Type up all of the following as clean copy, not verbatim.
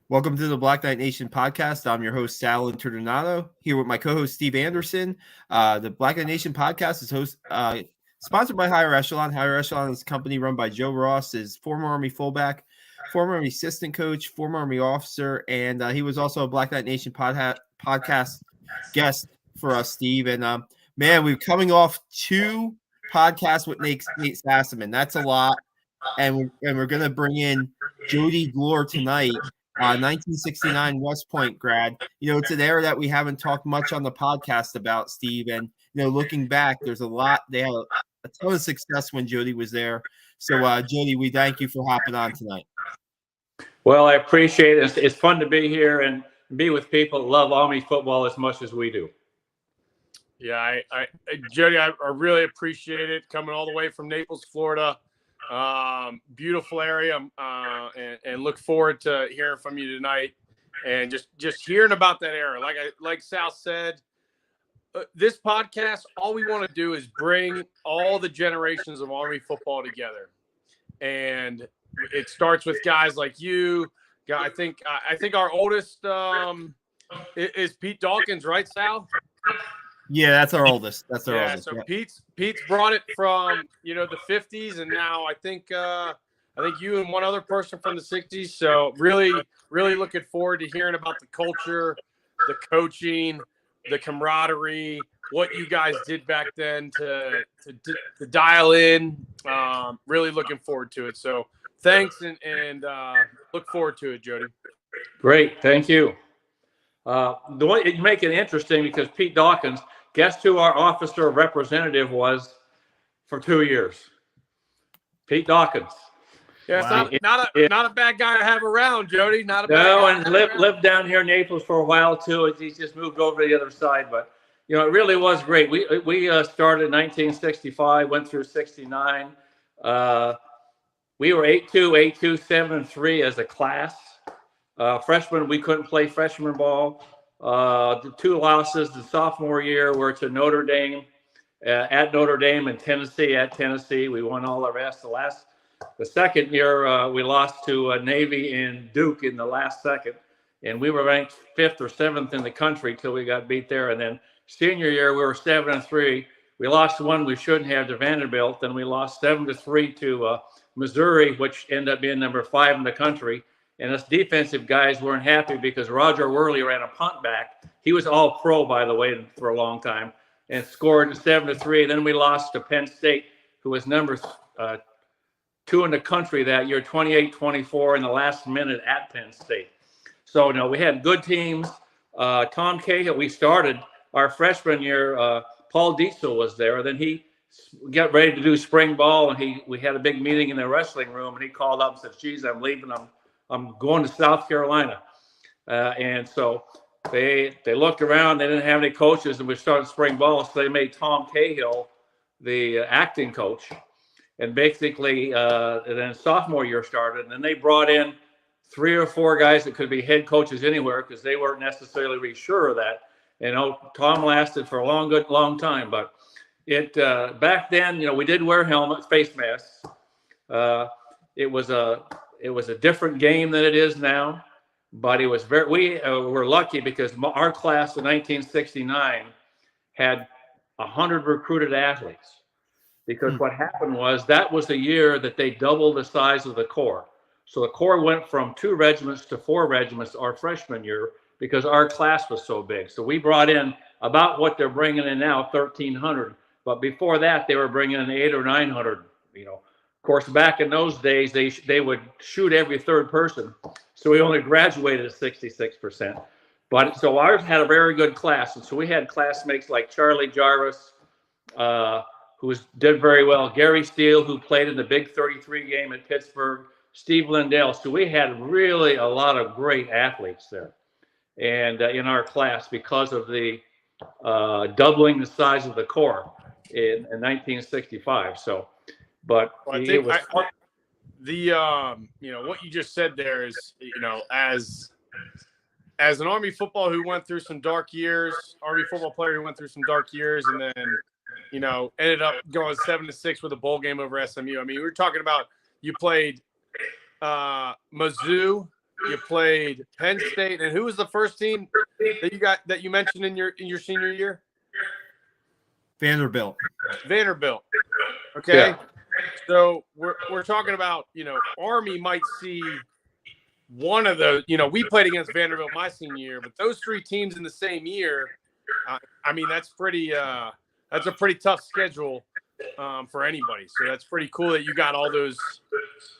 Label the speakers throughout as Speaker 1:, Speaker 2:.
Speaker 1: Welcome to the Black Knight Nation podcast. I'm your host, Sal Interdonado, here with my co-host, Steve Anderson. The Black Knight Nation podcast is sponsored by Higher Echelon. Higher Echelon is a company run by Joe Ross, is former Army fullback, former Army assistant coach, former Army officer, and he was also a Black Knight Nation podcast guest for us, Steve. And man, we're coming off 2 podcasts with Nate Sassaman. That's a lot. And we're going to bring in Jodie Glore tonight. 1969 West Point grad. It's an era that we haven't talked much on the podcast about, Steve. And, looking back, there's a lot. They had a ton of success when Jodie was there. So, Jodie, we thank you for hopping on tonight.
Speaker 2: Well, I appreciate it. It's fun to be here and be with people that love Army football as much as we do.
Speaker 3: Yeah, Jodie, I really appreciate it, coming all the way from Naples, Florida. Beautiful area, and look forward to hearing from you tonight, and just hearing about that era. Like Sal said, this podcast, all we want to do is bring all the generations of Army football together, and it starts with guys like you. I think our oldest is Pete Dawkins, right, Sal?
Speaker 1: Yeah, that's our oldest. That's our oldest.
Speaker 3: So yeah. Pete's brought it from the 50s, and now I think you and one other person from the 60s. So really looking forward to hearing about the culture, the coaching, the camaraderie, what you guys did back then to dial in. Really looking forward to it. So thanks, and look forward to it, Jodie.
Speaker 2: Great, thank you. You make it interesting because Pete Dawkins. Guess who our officer representative was for 2 years? Pete Dawkins.
Speaker 3: Yeah, wow. Not a bad guy to have around, Jodie. Not a bad guy.
Speaker 2: And lived down here in Naples for a while too. He's just moved over to the other side, but it really was great. We started in 1965, went through 69. We were 8-2, 8-2, 7-3 as a class. Freshmen, we couldn't play freshman ball. The 2 losses the sophomore year were to Notre Dame, at Notre Dame, and Tennessee at Tennessee. We won all the rest. The second year we lost to Navy and Duke in the last second, and we were ranked 5th or 7th in the country till we got beat there. And then senior year we were 7-3. We lost one we shouldn't have to Vanderbilt. Then we lost 7-3 to Missouri, which ended up being number 5 in the country. And us defensive guys weren't happy because Roger Worley ran a punt back. He was all pro, by the way, for a long time, and scored 7-3. Then we lost to Penn State, who was number 2 in the country that year, 28-24 in the last minute at Penn State. So, we had good teams. Tom Cahill, we started our freshman year. Paul Diesel was there. Then he got ready to do spring ball, and we had a big meeting in the wrestling room, and he called up and said, "Geez, I'm leaving. I'm going to South Carolina." And so they looked around. They didn't have any coaches, and we started spring ball. So they made Tom Cahill the acting coach. And basically, then sophomore year started. And then they brought in 3 or 4 guys that could be head coaches anywhere because they weren't necessarily really sure of that. Tom lasted for a long time. But back then, we did wear helmets, face masks. It was a different game than it is now, but it was we were lucky because our class in 1969 had 100 recruited athletes. Because what happened was that was the year that they doubled the size of the Corps. So the Corps went from 2 regiments to 4 regiments our freshman year because our class was so big. So we brought in about what they're bringing in now, 1,300. But before that, they were bringing in 800 or 900, Of course, back in those days, they would shoot every 3rd person. So we only graduated at 66%. But so ours had a very good class. And so we had classmates like Charlie Jarvis, who did very well, Gary Steele, who played in the Big 33 game at Pittsburgh, Steve Lindell. So we had really a lot of great athletes there. And in our class because of the doubling the size of the Corps in 1965. So. But
Speaker 3: I think what you just said there is, as an Army football who went through some dark years, Army football player who went through some dark years, and then ended up going 7-6 with a bowl game over SMU. I mean, we were talking about you played Mizzou, you played Penn State, and who was the first team that you mentioned in your senior year?
Speaker 1: Vanderbilt.
Speaker 3: Okay.
Speaker 2: Yeah.
Speaker 3: So we're talking about, Army might see one of the, we played against Vanderbilt my senior year, but those three teams in the same year, I mean, that's a pretty tough schedule for anybody. So that's pretty cool that you got all those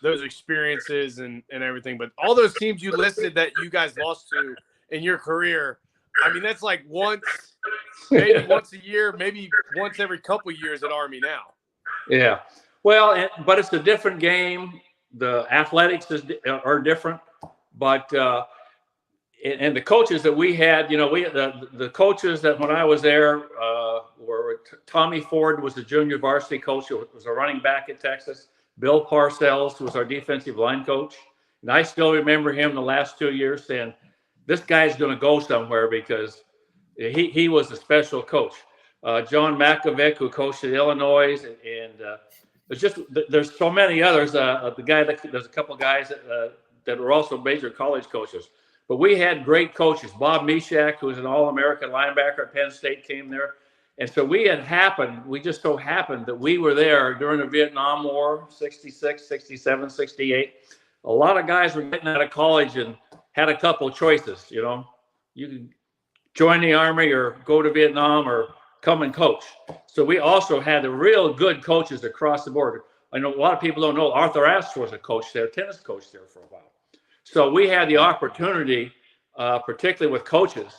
Speaker 3: experiences and everything. But all those teams you listed that you guys lost to in your career, I mean, that's like maybe once a year, maybe once every couple of years at Army now.
Speaker 2: Yeah. Well, but it's a different game. The athletics are different, but and the coaches that we had, the coaches that when I was there were Tommy Ford was the junior varsity coach, who was a running back at Texas. Bill Parcells was our defensive line coach, and I still remember him the last 2 years saying, "This guy's going to go somewhere," because he was a special coach. John Makovic, who coached at Illinois, and there's so many others. There's a couple of guys that were also major college coaches. But we had great coaches. Bob Mishak, who was an All-American linebacker at Penn State, came there. And so we just so happened that we were there during the Vietnam War, 66, 67, 68. A lot of guys were getting out of college and had a couple of choices, You can join the Army or go to Vietnam or come and coach. So we also had the real good coaches across the board. I know a lot of people don't know Arthur Ashe was a coach there, tennis coach there for a while. So we had the opportunity, particularly with coaches,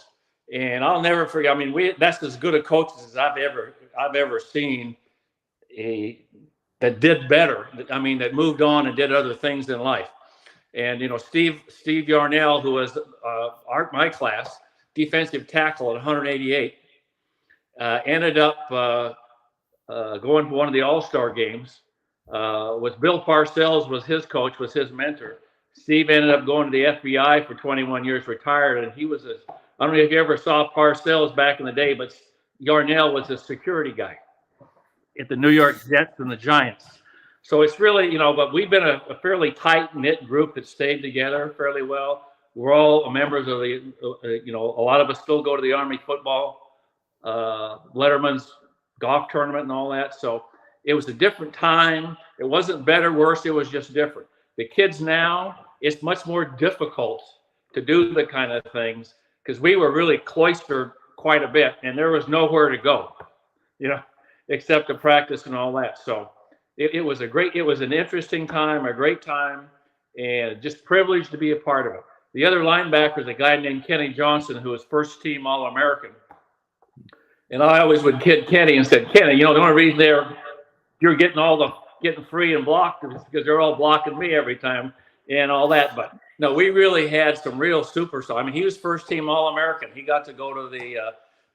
Speaker 2: and I'll never forget. I mean, that's as good a coaches as I've ever seen that did better. I mean, that moved on and did other things in life. And Steve Yarnell, who was my class, defensive tackle at 188, ended up going to one of the All-Star games. With Bill Parcells was his coach, was his mentor. Steve ended up going to the FBI for 21 years, retired, and he was I don't know if you ever saw Parcells back in the day, but Yarnell was a security guy at the New York Jets and the Giants. So it's really, but we've been a fairly tight-knit group that stayed together fairly well. We're all members of a lot of us still go to the Army football, Letterman's golf tournament and all that. So it was a different time. It wasn't better, worse. It was just different. The kids now, it's much more difficult to do the kind of things because we were really cloistered quite a bit and there was nowhere to go, except to practice and all that. So it was an interesting time, a great time, and just privileged to be a part of it. The other linebacker is a guy named Kenny Johnson, who was first team All-American. And I always would kid Kenny and said, Kenny, the only reason you're getting free and blocked is because they're all blocking me every time and all that. But no, we really had some real superstars. I mean, he was first team All-American. He got to go to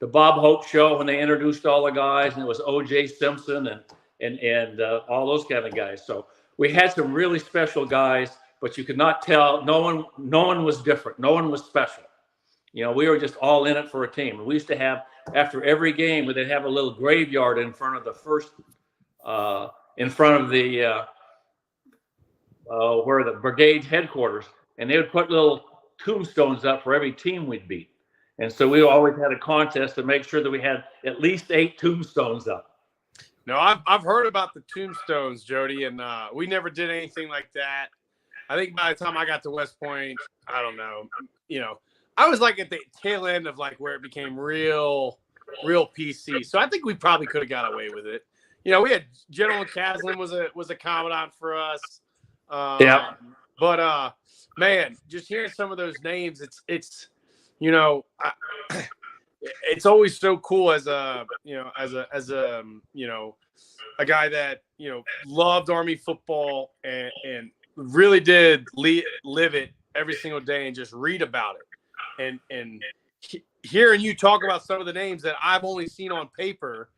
Speaker 2: the Bob Hope show when they introduced all the guys, and it was O.J. Simpson and all those kind of guys. So we had some really special guys, but you could not tell. No one was different. No one was special. We were just all in it for a team. And we used to have, after every game, they'd have a little graveyard in front of the first, in front of the where the brigade headquarters, and they would put little tombstones up for every team we'd beat. And so we always had a contest to make sure that we had at least 8 tombstones up.
Speaker 3: No, I've heard about the tombstones, Jody, and we never did anything like that. I think by the time I got to West Point, I don't know, I was like at the tail end of like where it became real PC. So I think we probably could have got away with it. We had General Caslin was a commandant for us.
Speaker 2: Yeah.
Speaker 3: But man, just hearing some of those names, it's it's always so cool as a guy that loved Army football and really did live it every single day and just read about it and hearing you talk about some of the names that I've only seen on paper,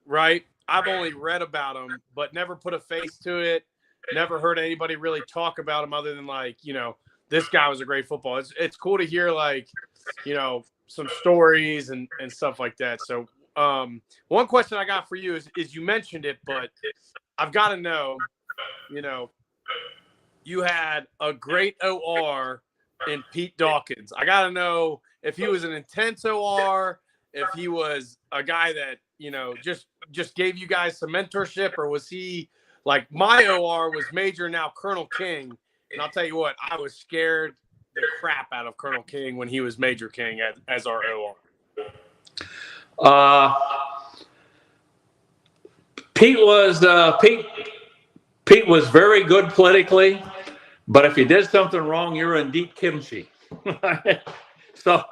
Speaker 3: right? I've only read about them, but never put a face to it. Never heard anybody really talk about them other than like, this guy was a great football. It's cool to hear like, some stories and stuff like that. So one question I got for you is you mentioned it, but I've got to know, you had a great OR in Pete Dawkins? I got to know if he was an intense OR, if he was a guy that, just gave you guys some mentorship, or was he like my OR was Major, now Colonel King. And I'll tell you what, I was scared the crap out of Colonel King when he was Major King as our OR.
Speaker 2: Pete was very good politically, but if you did something wrong, you're in deep kimchi. so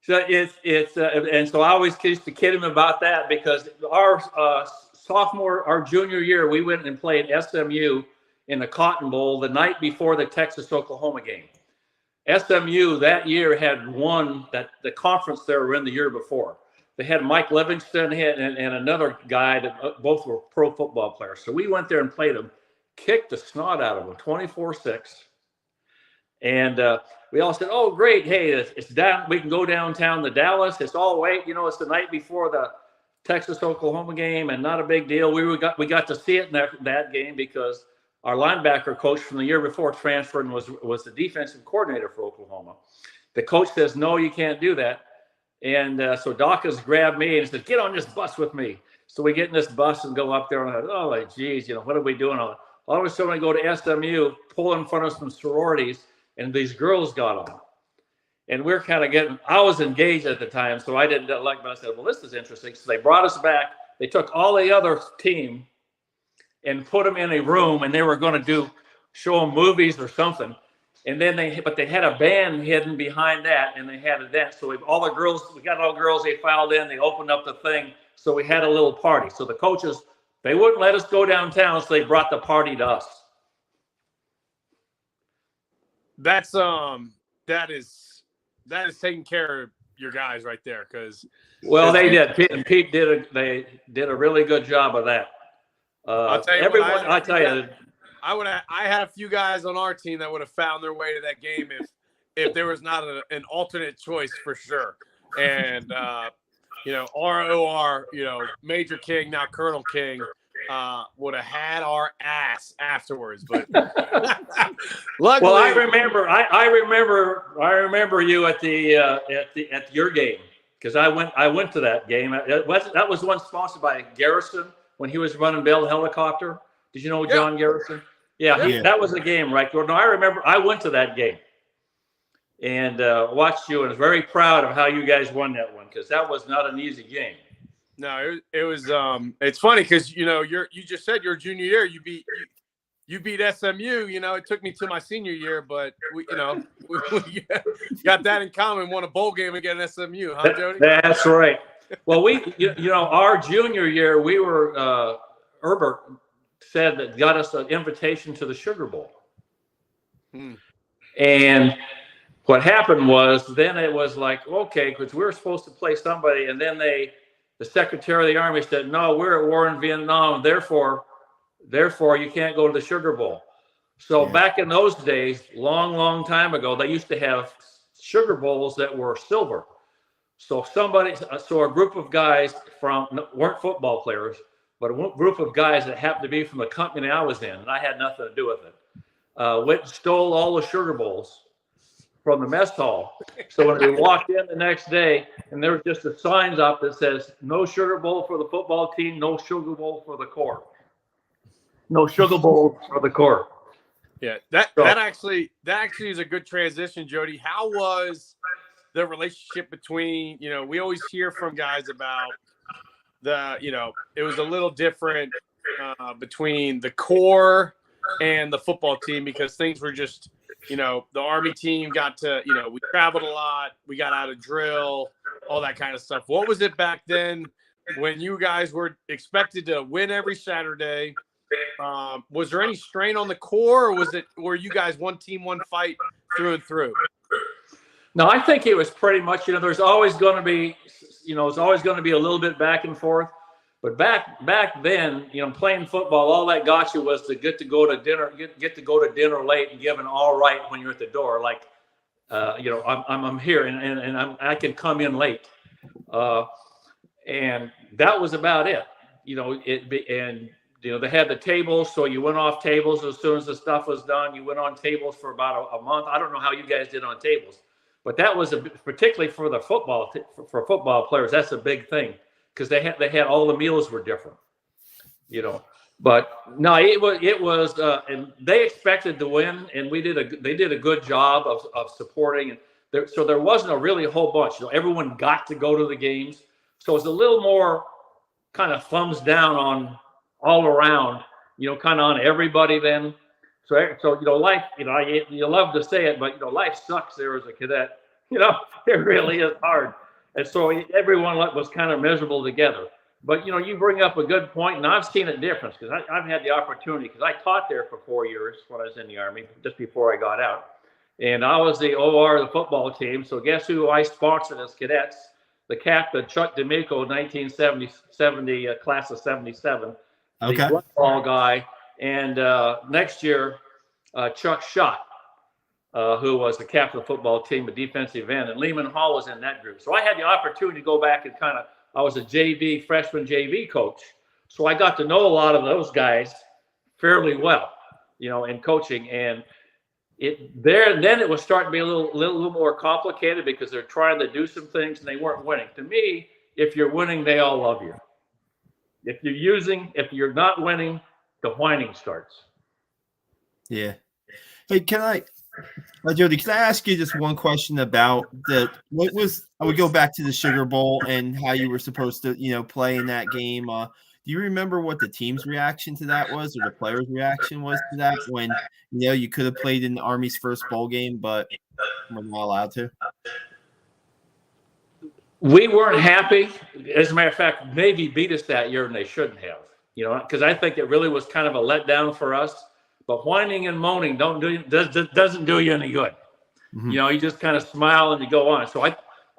Speaker 2: it's and so I always used to kid him about that, because our junior year, we went and played SMU in the Cotton Bowl the night before the Texas-Oklahoma game. SMU that year had won the conference they were in the year before. They had Mike Livingston and another guy that both were pro football players. So we went there and played them, kicked the snot out of them, 24-6. And we all said, "Oh, great! Hey, it's down. We can go downtown to Dallas. It's all wait. It's the night before the Texas-Oklahoma game, and not a big deal." We got to see it in that game because our linebacker coach from the year before transferred and was the defensive coordinator for Oklahoma. The coach says, "No, you can't do that." And so Dawkins grabbed me and said, "Get on this bus with me." So we get in this bus and go up there, and I thought, "Oh, like, geez, what are we doing?" All of a sudden, I go to SMU, pull in front of some sororities, and these girls got on. And we're kind of I was engaged at the time, so I didn't like, but I said, "Well, this is interesting." So they brought us back. They took all the other team and put them in a room, and they were going to show them movies or something. And then they had a band hidden behind that, and they had a dance. So we got all the girls, they filed in, they opened up the thing. So we had a little party. So the coaches, they wouldn't let us go downtown, so they brought the party to us.
Speaker 3: That is taking care of your guys right there, because
Speaker 2: they did. Pete did a really good job of that.
Speaker 3: I'll tell you
Speaker 2: everyone, I tell you.
Speaker 3: I had a few guys on our team that would have found their way to that game if there was not an alternate choice, for sure. And ROR, Major King, now Colonel King, would have had our ass afterwards. But luckily,
Speaker 2: well, I remember you at your game, because I went to that game. That was one sponsored by Garrison when he was running Bell Helicopter. Did you know John Garrison? Yeah, that was the game, right? No, I remember I went to that game and watched you, and was very proud of how you guys won that one, because that was not an easy game.
Speaker 3: No, it was. It's funny because you just said your junior year you beat SMU. It took me to my senior year, but we got that in common. Won a bowl game against SMU, huh, Jody?
Speaker 2: That's right. Well, our junior year, we were Herbert said that got us an invitation to the Sugar Bowl. And what happened was, then it was like, okay, because we were supposed to play somebody, and then the Secretary of the Army said, "No, we're at war in Vietnam, therefore you can't go to the Sugar Bowl." So back in those days, long time ago, they used to have Sugar Bowls that were silver. So a group of guys weren't football players, but a group of guys that happened to be from the company I was in, and I had nothing to do with it, went and stole all the Sugar Bowls from the mess hall. So when we walked in the next day, and there was just the signs up that says, "No Sugar Bowl for the football team, no Sugar Bowl for the Corps. No Sugar Bowl for the Corps."
Speaker 3: Yeah, that actually is a good transition, Jody. How was the relationship between, we always hear from guys about it was a little different between the Corps and the football team, because things were just, the Army team got to, we traveled a lot, we got out of drill, all that kind of stuff. What was it back then when you guys were expected to win every Saturday? Was there any strain on the Corps, or were you guys one team, one fight through and through?
Speaker 2: No, I think it was pretty much, there's always going to be, it's always going to be a little bit back and forth. But back then, playing football, all that got you was to get to go to dinner, get to go to dinner late and give an all right when you're at the door. Like, I'm here and I can come in late. And that was about it. And they had the tables, so you went off tables as soon as the stuff was done. You went on tables for about a month. I don't know how you guys did on tables, but that was particularly for the football for football players. That's a big thing because they had all the meals were different, But no, it was, and they expected to win, and they did a good job of supporting. So there wasn't a really whole bunch. Everyone got to go to the games, so it's a little more kind of thumbs down on all around, kind of on everybody then. So life, you love to say it, but life sucks there as a cadet. It really is hard, and so everyone was kind of miserable together. But you bring up a good point, and I've seen a difference because I've had the opportunity because I taught there for 4 years when I was in the Army, just before I got out, and I was the OR of the football team. So guess who I sponsored as cadets? The captain, Chuck D'Amico, 1970 class of 77,
Speaker 1: Okay.
Speaker 2: the football guy, and next year Chuck Schott, who was the captain of the football team, a defensive end, and Lehman Hall was in that group. So I had the opportunity to go back and I was a freshman JV coach. So I got to know a lot of those guys fairly well, in coaching. And then it was starting to be a little more complicated because they're trying to do some things and they weren't winning. To me, if you're winning, they all love you. If you're not winning, the whining starts.
Speaker 1: Yeah. Hey, Jodie, can I ask you just one question about I would go back to the Sugar Bowl and how you were supposed to, play in that game. Do you remember what the team's reaction to that was, or the players' reaction was to that when, you could have played in the Army's first bowl game, but were not allowed to?
Speaker 2: We weren't happy. As a matter of fact, Navy beat us that year and they shouldn't have, because I think it really was kind of a letdown for us. But whining and moaning doesn't do you any good. Mm-hmm. You just kind of smile and you go on. So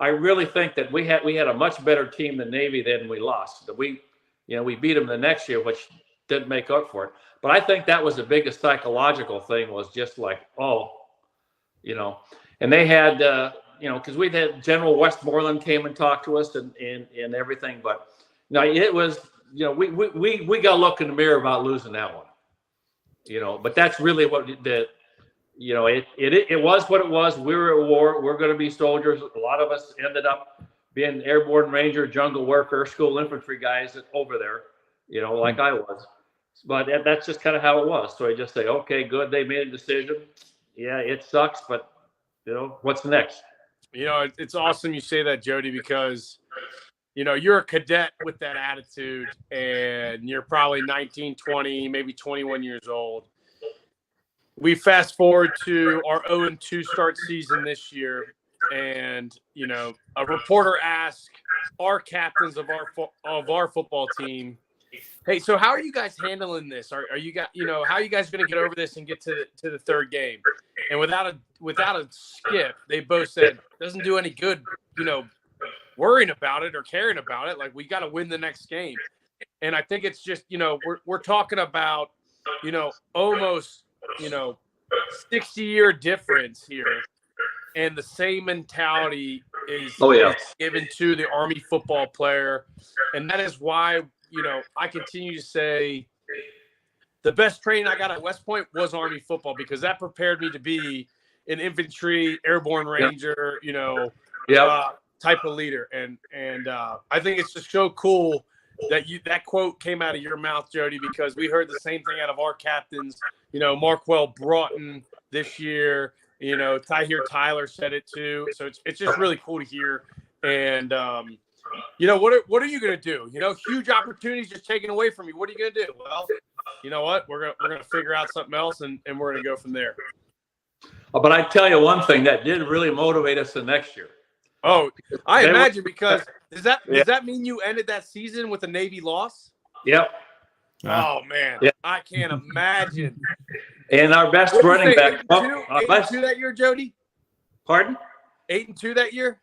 Speaker 2: I really think that we had a much better team than Navy then we lost. That we beat them the next year, which didn't make up for it. But I think that was the biggest psychological thing, was just like, and they had, because we had General Westmoreland came and talked to us and everything. But it was, we got to look in the mirror about losing that one. But that's really what it was what it was. We were at war. We're going to be soldiers. A lot of us ended up being airborne ranger, jungle warfare, school infantry guys over there, like I was. But that's just kind of how it was. So I just say, okay, good. They made a decision. Yeah, it sucks, but what's next?
Speaker 3: It's awesome you say that, Jodie, because you're a cadet with that attitude, and you're probably 19, 20, maybe 21 years old. We fast forward to our 0-2 start season this year, and a reporter asked our captains of our football team, "Hey, so how are you guys handling this? Are you guys, how are you guys going to get over this and get to the third game?" And without a skip, they both said, "Doesn't do any good, worrying about it or caring about it. Like, we got to win the next game." And I think it's just, we're talking about, almost, 60-year difference here. And the same mentality is given to the Army football player. And that is why, I continue to say the best training I got at West Point was Army football, because that prepared me to be an infantry, airborne ranger, type of leader. And I think it's just so cool that that quote came out of your mouth, Jodie, because we heard the same thing out of our captains. Markwell Broughton this year, Tahir Tyler said it too. So it's just really cool to hear. And what are you going to do? Huge opportunities just taken away from you. What are you going to do? Well, you know what? We're gonna figure out something else, and we're going to go from there.
Speaker 2: But I tell you one thing that did really motivate us the next year.
Speaker 3: Oh, I imagine, because does that mean you ended that season with a Navy loss?
Speaker 2: Yep.
Speaker 3: Oh man, yeah. I can't imagine.
Speaker 2: And our best running back,
Speaker 3: 8-2 that year, Jodie.
Speaker 2: Pardon?
Speaker 3: 8-2 that year.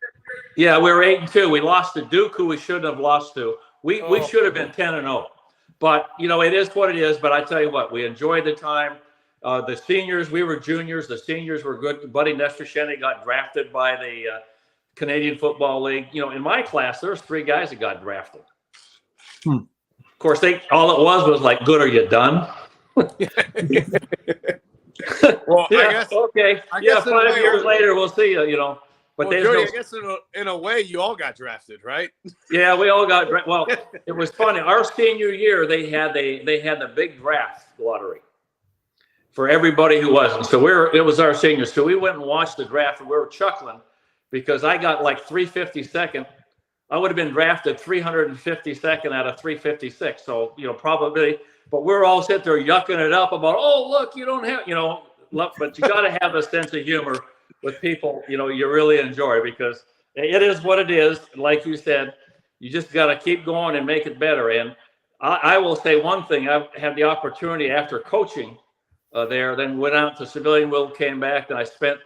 Speaker 2: Yeah, we were 8-2. We lost to Duke, who we shouldn't have lost to. We should have been 10-0. But it is what it is. But I tell you what, we enjoyed the time. The seniors, we were juniors. The seniors were good. Buddy Nestor got drafted by the Canadian Football League. In my class, there was 3 guys that got drafted. course, all it was like, good, are you done?
Speaker 3: Well,
Speaker 2: Yeah,
Speaker 3: I guess
Speaker 2: okay.
Speaker 3: I guess
Speaker 2: 5 years later, we'll see you, But
Speaker 3: well, Jody, I guess in a way, you all got drafted, right?
Speaker 2: Yeah, we all got well. It was funny. Our senior year, they had the big draft lottery for everybody who wasn't. So it was our senior. So we went and watched the draft, and we were chuckling because I got like 352nd. I would have been drafted 352nd out of 356. So probably. But we're all sitting there yucking it up about, oh look, you don't have but you got to have a sense of humor with people you really enjoy, because it is what it is. Like you said, you just got to keep going and make it better. And I will say one thing: I've had the opportunity after coaching there, then went out to civilian world, came back, and I spent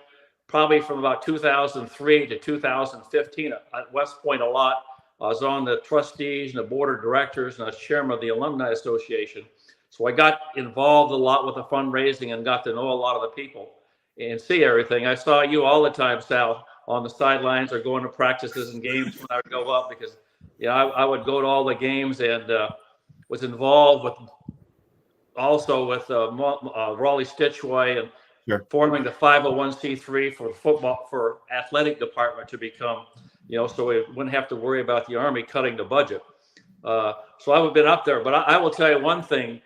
Speaker 2: probably from about 2003 to 2015 at West Point a lot. I was on the trustees and the board of directors, and I was chairman of the Alumni Association. So I got involved a lot with the fundraising and got to know a lot of the people and see everything. I saw you all the time, Sal, on the sidelines or going to practices and games when I would go up, because I would go to all the games and was involved with Raleigh Stitchway and forming the 501c3 for athletic department to become, so we wouldn't have to worry about the Army cutting the budget. So I would have been up there, but I will tell you one thing.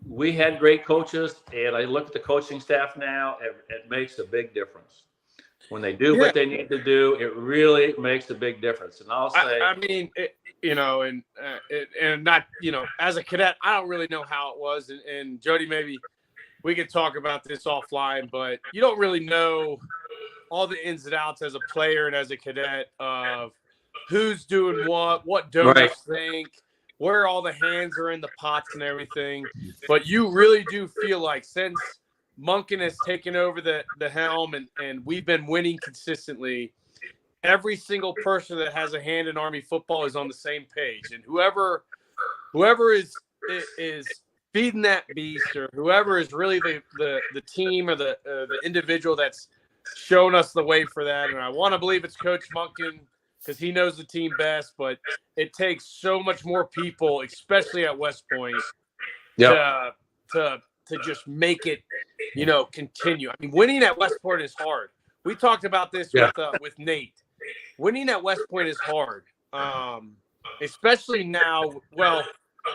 Speaker 2: We had great coaches, and I look at the coaching staff now. It makes a big difference when they do what they need to do. It really makes a big difference. And I'll say,
Speaker 3: I mean, and not, as a cadet, I don't really know how it was. And Jody, maybe we could talk about this offline, but you don't really know all the ins and outs as a player and as a cadet of who's doing what donors think, where all the hands are in the pots and everything. But you really do feel like since Monken has taken over the helm and we've been winning consistently, every single person that has a hand in Army football is on the same page. And whoever is feeding that beast, or whoever is really the team or the individual that's shown us the way for that. And I want to believe it's Coach Monken, because he knows the team best, but it takes so much more people, especially at West Point, to just make it, continue. I mean, winning at West Point is hard. We talked about this with Nate. Winning at West Point is hard, especially now. Well,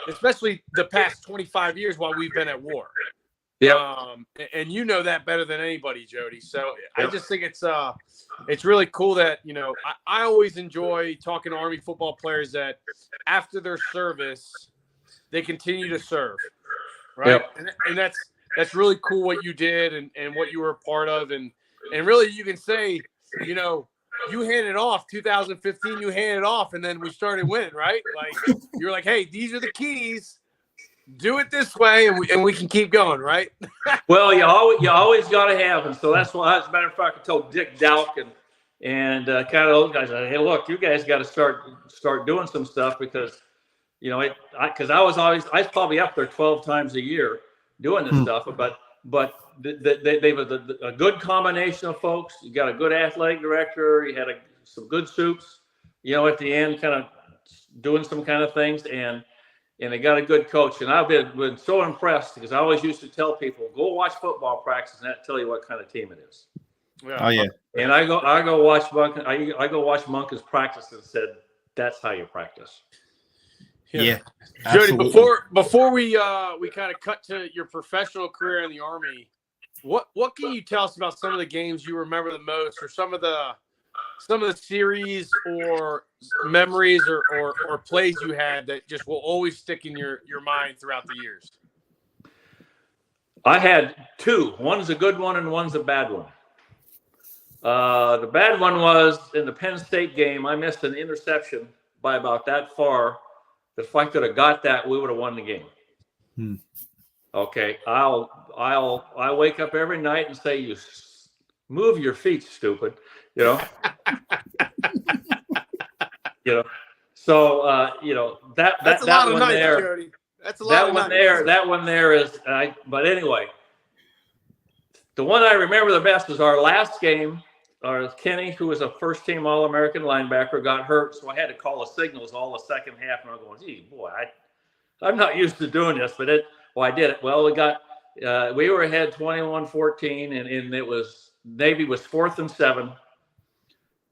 Speaker 3: especially the past 25 years while we've been at war. Yeah, and you know that better than anybody, Jody. So I just think it's really cool that I always enjoy talking to Army football players that after their service they continue to serve, right? Yep. And that's really cool what you did and what you were a part of, and really you can say you handed off 2015, you handed off, and then we started winning, right? Like you're like, hey, these are the keys. Do it this way, and we can keep going, right?
Speaker 2: Well, you always got to have, and so that's why, as a matter of fact, I told Dick Dowk and kind of those guys, hey, look, you guys got to start doing some stuff, because because I was probably up there 12 times a year doing this stuff, but they were a good combination of folks. You got a good athletic director, you had some good soups, at the end, kind of doing some kind of things, and they got a good coach. And I've been so impressed, because I always used to tell people, go watch football practice, and that'll tell you what kind of team it is.
Speaker 1: Yeah. Oh yeah.
Speaker 2: And I go watch Monken. I go watch Monken's practice and said, that's how you practice.
Speaker 1: Yeah.
Speaker 3: Jody, before we kind of cut to your professional career in the Army, what can you tell us about some of the games you remember the most, or some of the series or memories or plays you had that just will always stick in your mind throughout the years?
Speaker 2: I had two. One's a good one and one's a bad one. The bad one was in the Penn State game. I missed an interception by about that far. If I could have got that, we would have won the game. Okay, I wake up every night and say, you move your feet, stupid. So that's
Speaker 3: a lot
Speaker 2: of
Speaker 3: nights,
Speaker 2: there.
Speaker 3: Jody. That's a lot of nights.
Speaker 2: That one there is. But anyway, the one I remember the best was our last game. Kenny, who was a first-team All-American linebacker, got hurt, so I had to call the signals all the second half, and I was going, gee, boy, I'm not used to doing this, but I did it. Well, we were ahead 21-14, and it was Navy was 4th and 7.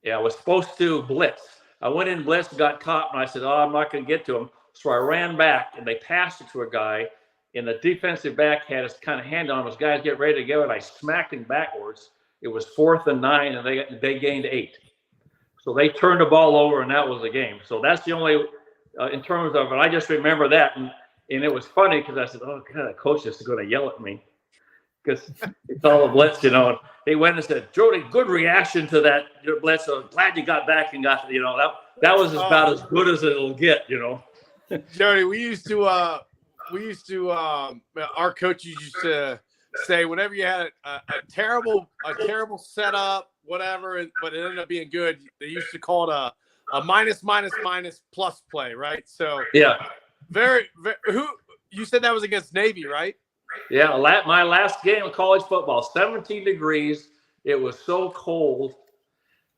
Speaker 2: Yeah, I was supposed to blitz. I went in blitz, got caught, and I said, "Oh, I'm not going to get to him." So I ran back, and they passed it to a guy, and the defensive back had his kind of hand on him. His guys get ready to go, and I smacked him backwards. It was 4th and 9, and they gained 8. So they turned the ball over, and that was the game. So that's the only in terms of it. I just remember that, and it was funny because I said, "Oh God, the coach is going to yell at me because it's all a blitz," you know." And he went and said, "Jodie, good reaction to that your blitz. So glad you got back and got, you know, that was about as good as it'll get, you know."
Speaker 3: Jodie, we used to our coaches used to say whenever you had a terrible setup, whatever, but it ended up being good, they used to call it a minus plus play, right? So
Speaker 2: yeah,
Speaker 3: very who you said that was against Navy, right?
Speaker 2: Yeah, my last game of college football, 17 degrees. It was so cold,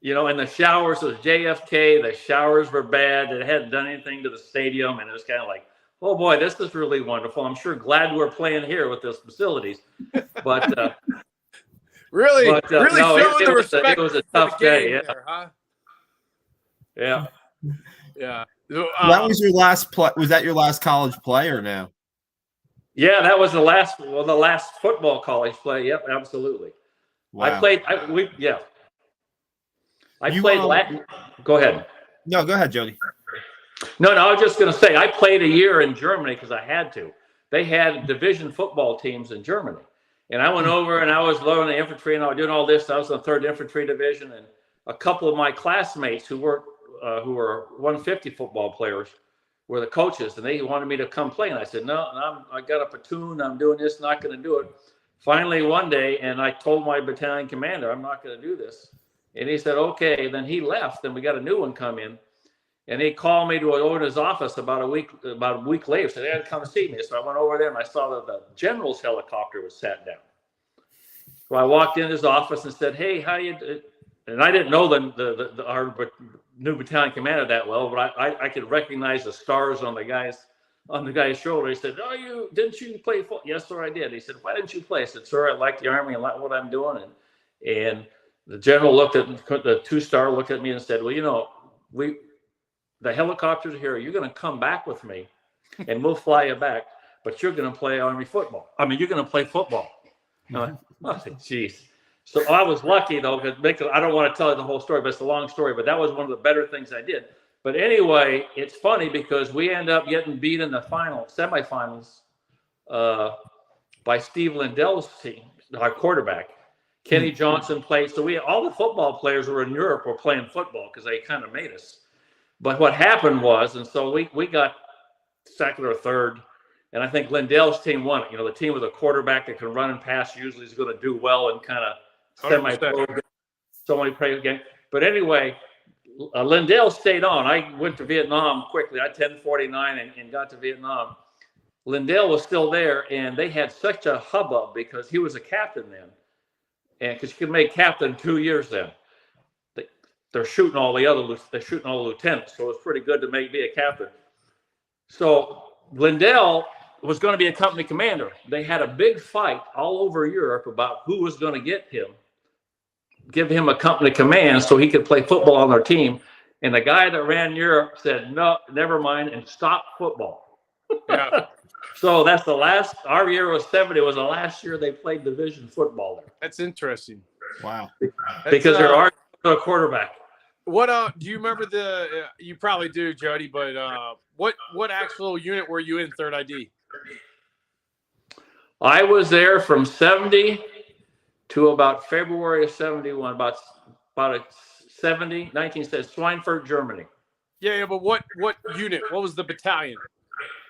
Speaker 2: you know, and the showers was JFK. The showers were bad. It hadn't done anything to the stadium, and it was kind of like, oh boy, this is really wonderful. I'm sure glad we're playing here with those facilities, but
Speaker 3: really
Speaker 2: no,
Speaker 3: showing the respect.
Speaker 2: It was a tough day. Yeah.
Speaker 3: There, huh?
Speaker 2: Yeah.
Speaker 3: Yeah.
Speaker 1: That was your last play. Was that your last college play or no?
Speaker 2: Yeah, that was the last football college play. Yep, absolutely.
Speaker 1: Wow.
Speaker 2: I played. Go ahead.
Speaker 1: No, go ahead, Jodie.
Speaker 2: No, I was just going to say I played a year in Germany because I had to. They had division football teams in Germany, and I went over and I was learning the infantry and I was doing all this. I was in the 3rd Infantry Division, and a couple of my classmates who were 150 football players were the coaches, and they wanted me to come play. And I said, no, I got a platoon. I'm doing this, not going to do it. Finally, one day, and I told my battalion commander, I'm not going to do this. And he said, okay. Then he left, and we got a new one come in. And he called me to over to his office about a week later. Said, "Hey, come see me." So I went over there, and I saw that the general's helicopter was sat down. So I walked in his office and said, "Hey, how you?" And I didn't know our new battalion commander that well, but I could recognize the stars on the guy's shoulder. He said, "Oh, didn't you play football?" "Yes, sir, I did." He said, "Why didn't you play?" I said, "Sir, I like the Army and like what I'm doing." And the general looked at the 2-star, looked at me and said, "Well, you know, the helicopters are here. You're going to come back with me, and we'll fly you back. But you're going to play Army football. I mean, you're going to play football." I said, "Geez." So I was lucky, though, because I don't want to tell you the whole story, but it's a long story. But that was one of the better things I did. But anyway, it's funny because we end up getting beat in the semifinals by Steve Lindell's team, our quarterback. Kenny Johnson played. So all the football players who were in Europe were playing football because they kind of made us. But what happened was, and so we got 2nd or 3rd, and I think Lindell's team won it. You know, the team with a quarterback that can run and pass usually is going to do well and kind of semi-pro. So many play again. But anyway, Lindell stayed on. I went to Vietnam quickly. I 1049 and got to Vietnam. Lindell was still there, and they had such a hubbub because he was a captain then, and because you could make captain 2 years then. They're shooting all the lieutenants, so it's pretty good to be a captain. So Lindell was going to be a company commander. They had a big fight all over Europe about who was going to give him a company command so he could play football on their team. And the guy that ran Europe said, "No, never mind," and stopped football.
Speaker 3: Yeah.
Speaker 2: So that's our year was 70. It was the last year they played division football there.
Speaker 3: That's interesting.
Speaker 1: Wow.
Speaker 2: Because they're arguing for a quarterback.
Speaker 3: What do you remember you probably do, Jodie, but what actual unit were you in 3rd ID?
Speaker 2: I was there from 70 to about February of 71, about 1970, Schweinfurt, Germany.
Speaker 3: Yeah, but what unit? What was the battalion?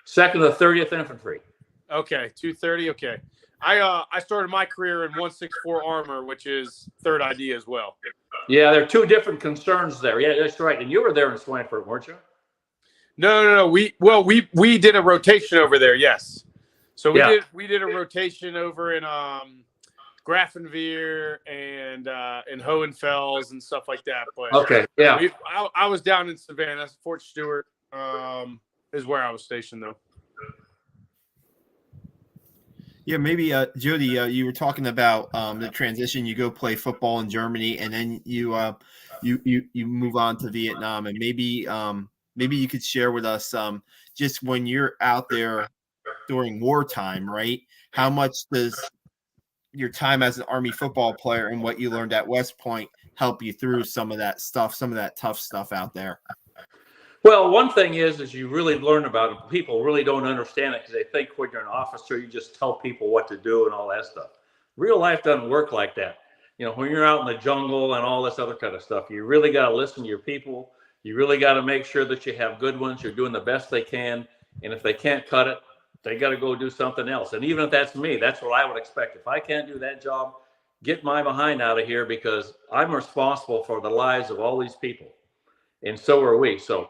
Speaker 2: 2nd to 30th Infantry.
Speaker 3: Okay, 230. Okay, I started my career in 164 Armor, which is 3rd ID as well.
Speaker 2: Yeah, there are 2 different concerns there. Yeah, that's right. And you were there in Schweinfurt, weren't you?
Speaker 3: No. We did a rotation over there. Yes. So we did a rotation over in Grafenwehr and Hohenfels and stuff like that. But
Speaker 2: okay, yeah.
Speaker 3: I was down in Savannah. Fort Stewart is where I was stationed, though.
Speaker 1: Yeah, maybe Jody, you were talking about the transition. You go play football in Germany, and then you move on to Vietnam, and maybe you could share with us just when you're out there during wartime, right? How much does your time as an Army football player and what you learned at West Point help you through some of that stuff, some of that tough stuff out there?
Speaker 2: Well, one thing is you really learn about it. People really don't understand it because they think when you're an officer, you just tell people what to do and all that stuff. Real life doesn't work like that. You know, when you're out in the jungle and all this other kind of stuff, you really got to listen to your people. You really got to make sure that you have good ones. You're doing the best they can. And if they can't cut it, they got to go do something else. And even if that's me, that's what I would expect. If I can't do that job, get my behind out of here because I'm responsible for the lives of all these people. And so are we. So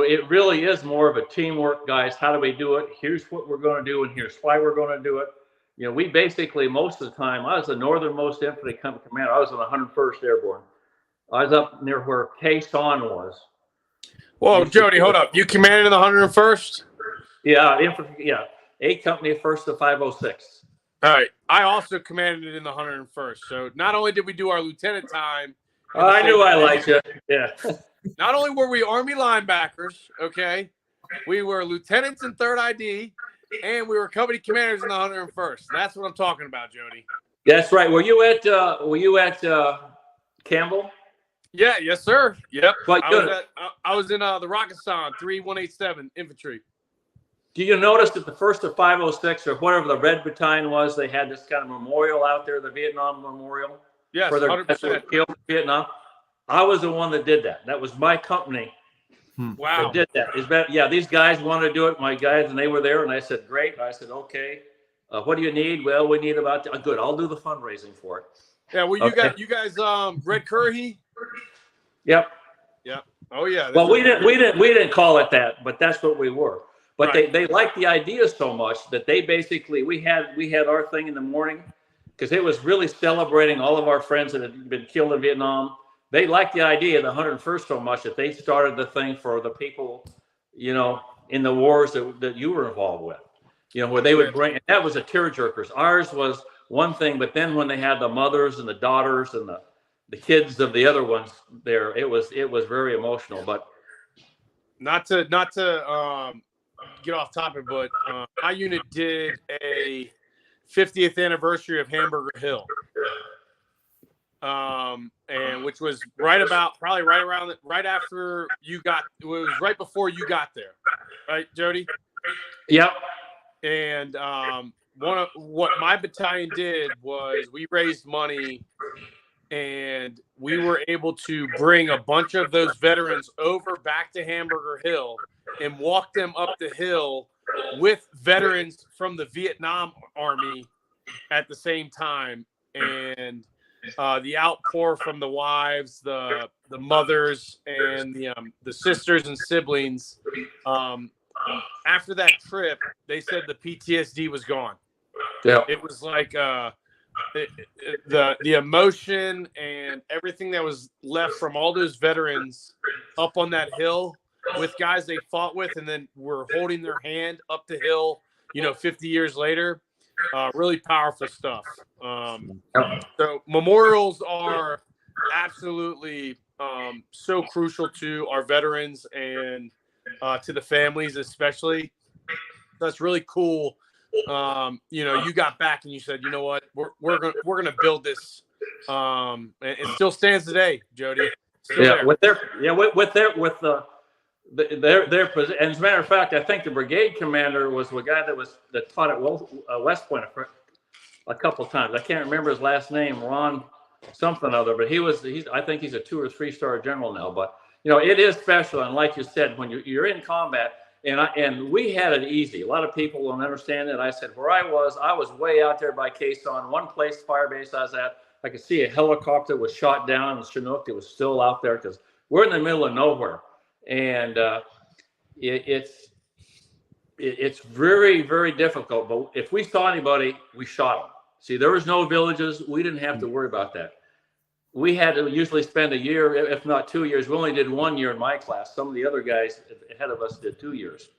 Speaker 2: it really is more of a teamwork, guys. How do we do it? Here's what we're going to do, and here's why we're going to do it. You know, we basically, most of the time, I was the northernmost infantry company commander. I was in the 101st Airborne. I was up near where Quai Son was.
Speaker 3: Whoa, Jody, hold up. You commanded in the 101st?
Speaker 2: Yeah, infantry. Yeah, A Company, 1st to 506.
Speaker 3: All right. I also commanded in the 101st. So not only did we do our lieutenant time.
Speaker 2: I knew I liked you. Yeah.
Speaker 3: Not only were we Army linebackers, okay, we were lieutenants in 3rd ID, and we were company commanders in the 101st. That's what I'm talking about, Jody.
Speaker 2: That's right. Were you at Campbell?
Speaker 3: Yeah, yes, sir. Yep.
Speaker 2: Quite good.
Speaker 3: I was in the Rakistan 3187 infantry.
Speaker 2: Do you notice that the 1st to 506 or whatever the Red Battalion was, they had this kind of memorial out there, the Vietnam Memorial?
Speaker 3: Yes,
Speaker 2: for their
Speaker 3: 100%.
Speaker 2: killed in Vietnam. I was the one that did that. That was my company.
Speaker 3: Wow.
Speaker 2: That did that. Yeah, these guys wanted to do it, my guys, and they were there. And I said, great. And I said, okay. What do you need? Well, we need about good. I'll do the fundraising for it.
Speaker 3: Yeah. Well, you guys, Red Curry.
Speaker 2: Yep.
Speaker 3: Yep. Oh yeah.
Speaker 2: Well, we didn't call it that, but that's what we were. But
Speaker 3: right.
Speaker 2: they liked the idea so much that they basically we had our thing in the morning because it was really celebrating all of our friends that had been killed in Vietnam. They liked the idea of the 101st so much that they started the thing for the people, you know, in the wars that you were involved with, you know, where they would bring, and that was a tearjerkers. Ours was one thing, but then when they had the mothers and the daughters and the kids of the other ones there, it was very emotional. But
Speaker 3: not to get off topic, but my unit did a 50th anniversary of Hamburger Hill. And which was right after you got, it was right before you got there, right, Jody?
Speaker 2: Yep.
Speaker 3: And what my battalion did was we raised money and we were able to bring a bunch of those veterans over back to Hamburger Hill and walk them up the hill with veterans from the Vietnam Army at the same time. And the outpour from the wives, the mothers, and the sisters and siblings. After that trip, they said the PTSD was gone.
Speaker 2: Yeah,
Speaker 3: it was like the emotion and everything that was left from all those veterans up on that hill with guys they fought with, and then were holding their hand up the hill. 50 years later. Really powerful stuff. So memorials are absolutely so crucial to our veterans and to the families, especially. That's really cool. You got back and you said, you know what, we're gonna build this. And it still stands today, Jody.
Speaker 2: With their position. And as a matter of fact, I think the brigade commander was the guy that taught at West Point a couple of times. I can't remember his last name, Ron something other, but I think he's a 2 or 3 star general now. But it is special, and like you said, when you're in combat, and we had it easy. A lot of people don't understand it. I said where I was way out there by Quai Son. One place fire base I was at, I could see a helicopter was shot down in Chinook. It was still out there because we're in the middle of nowhere. And it's very, very difficult. But if we saw anybody, we shot them. See, there was no villages. We didn't have to worry about that. We had to usually spend a year, if not 2 years. We only did 1 year in my class. Some of the other guys ahead of us did 2 years.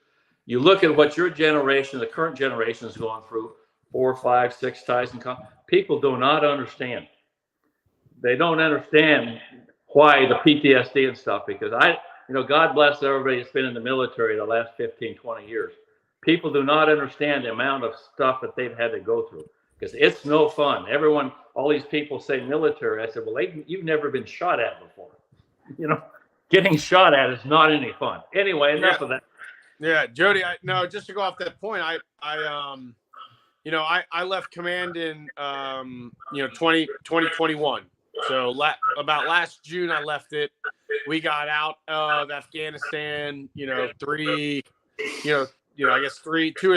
Speaker 2: You look at what your generation, the current generation, is going through. 4, 5, 6 ties and people do not understand. They don't understand why the PTSD and stuff, because God bless everybody that's been in the military the last 15, 20 years. People do not understand the amount of stuff that they've had to go through, because it's no fun. All these people say military. I said, well, you've never been shot at before. Getting shot at is not any fun. Anyway, enough of that.
Speaker 3: Yeah, Jody. Just to go off that point, I left command in 2021. So about last June, I left it. We got out of Afghanistan, 2 or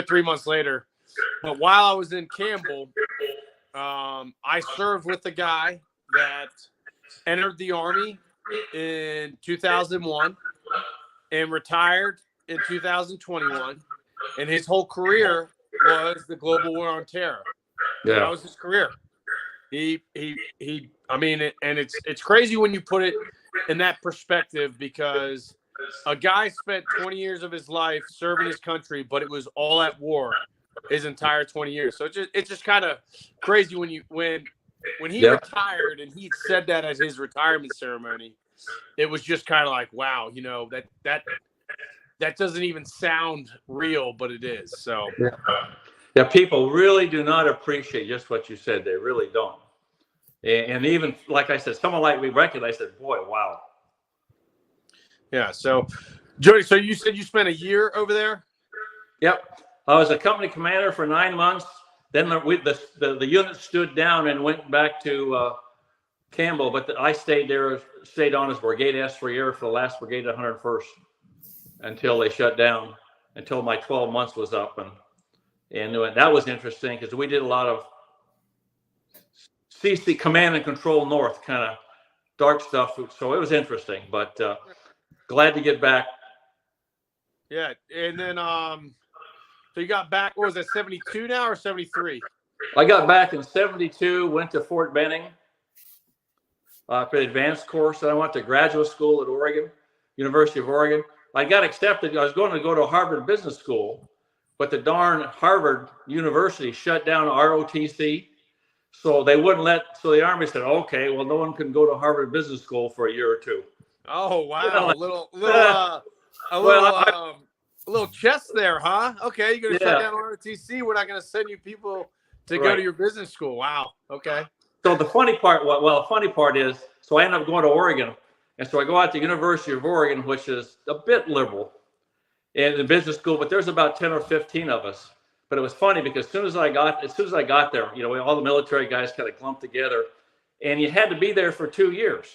Speaker 3: 3 months later. But while I was in Campbell, I served with a guy that entered the Army in 2001 and retired in 2021. And his whole career was the global war on terror.
Speaker 2: Yeah.
Speaker 3: That was his career. It's crazy when you put it in that perspective, because a guy spent 20 years of his life serving his country, but it was all at war his entire 20 years. So it's just kind of crazy when he retired and he said that at his retirement ceremony. It was just kind of like, wow, that doesn't even sound real, but it is. So
Speaker 2: yeah, people really do not appreciate just what you said. They really don't. And even like I said, someone like me recognized that. Boy, wow.
Speaker 3: Yeah. So, Jody, so you said you spent a year over there?
Speaker 2: Yep. I was a company commander for 9 months. Then the unit stood down and went back to Campbell, but I stayed on as Brigade S3 for the last brigade, 101st, until they shut down, until my 12 months was up. And that was interesting because we did a lot of CC command and control north kind of dark stuff. So it was interesting, but glad to get back.
Speaker 3: Yeah. And then, so you got back, what was that, 72 now or 73?
Speaker 2: I got back in 72, went to Fort Benning for the advanced course. And I went to graduate school at Oregon, University of Oregon. I got accepted. I was going to go to Harvard Business School, but the darn Harvard University shut down ROTC. So they wouldn't so the Army said, okay, well, no one can go to Harvard Business School for a year or two.
Speaker 3: Oh, wow. A little chess there, huh? Okay, you're going to shut down ROTC. We're not going to send you people to go to your business school. Wow. Okay.
Speaker 2: So the funny part is, so I ended up going to Oregon. And so I go out to University of Oregon, which is a bit liberal in the business school, but there's about 10 or 15 of us. But it was funny because as soon as I got there, all the military guys kind of clumped together, and you had to be there for 2 years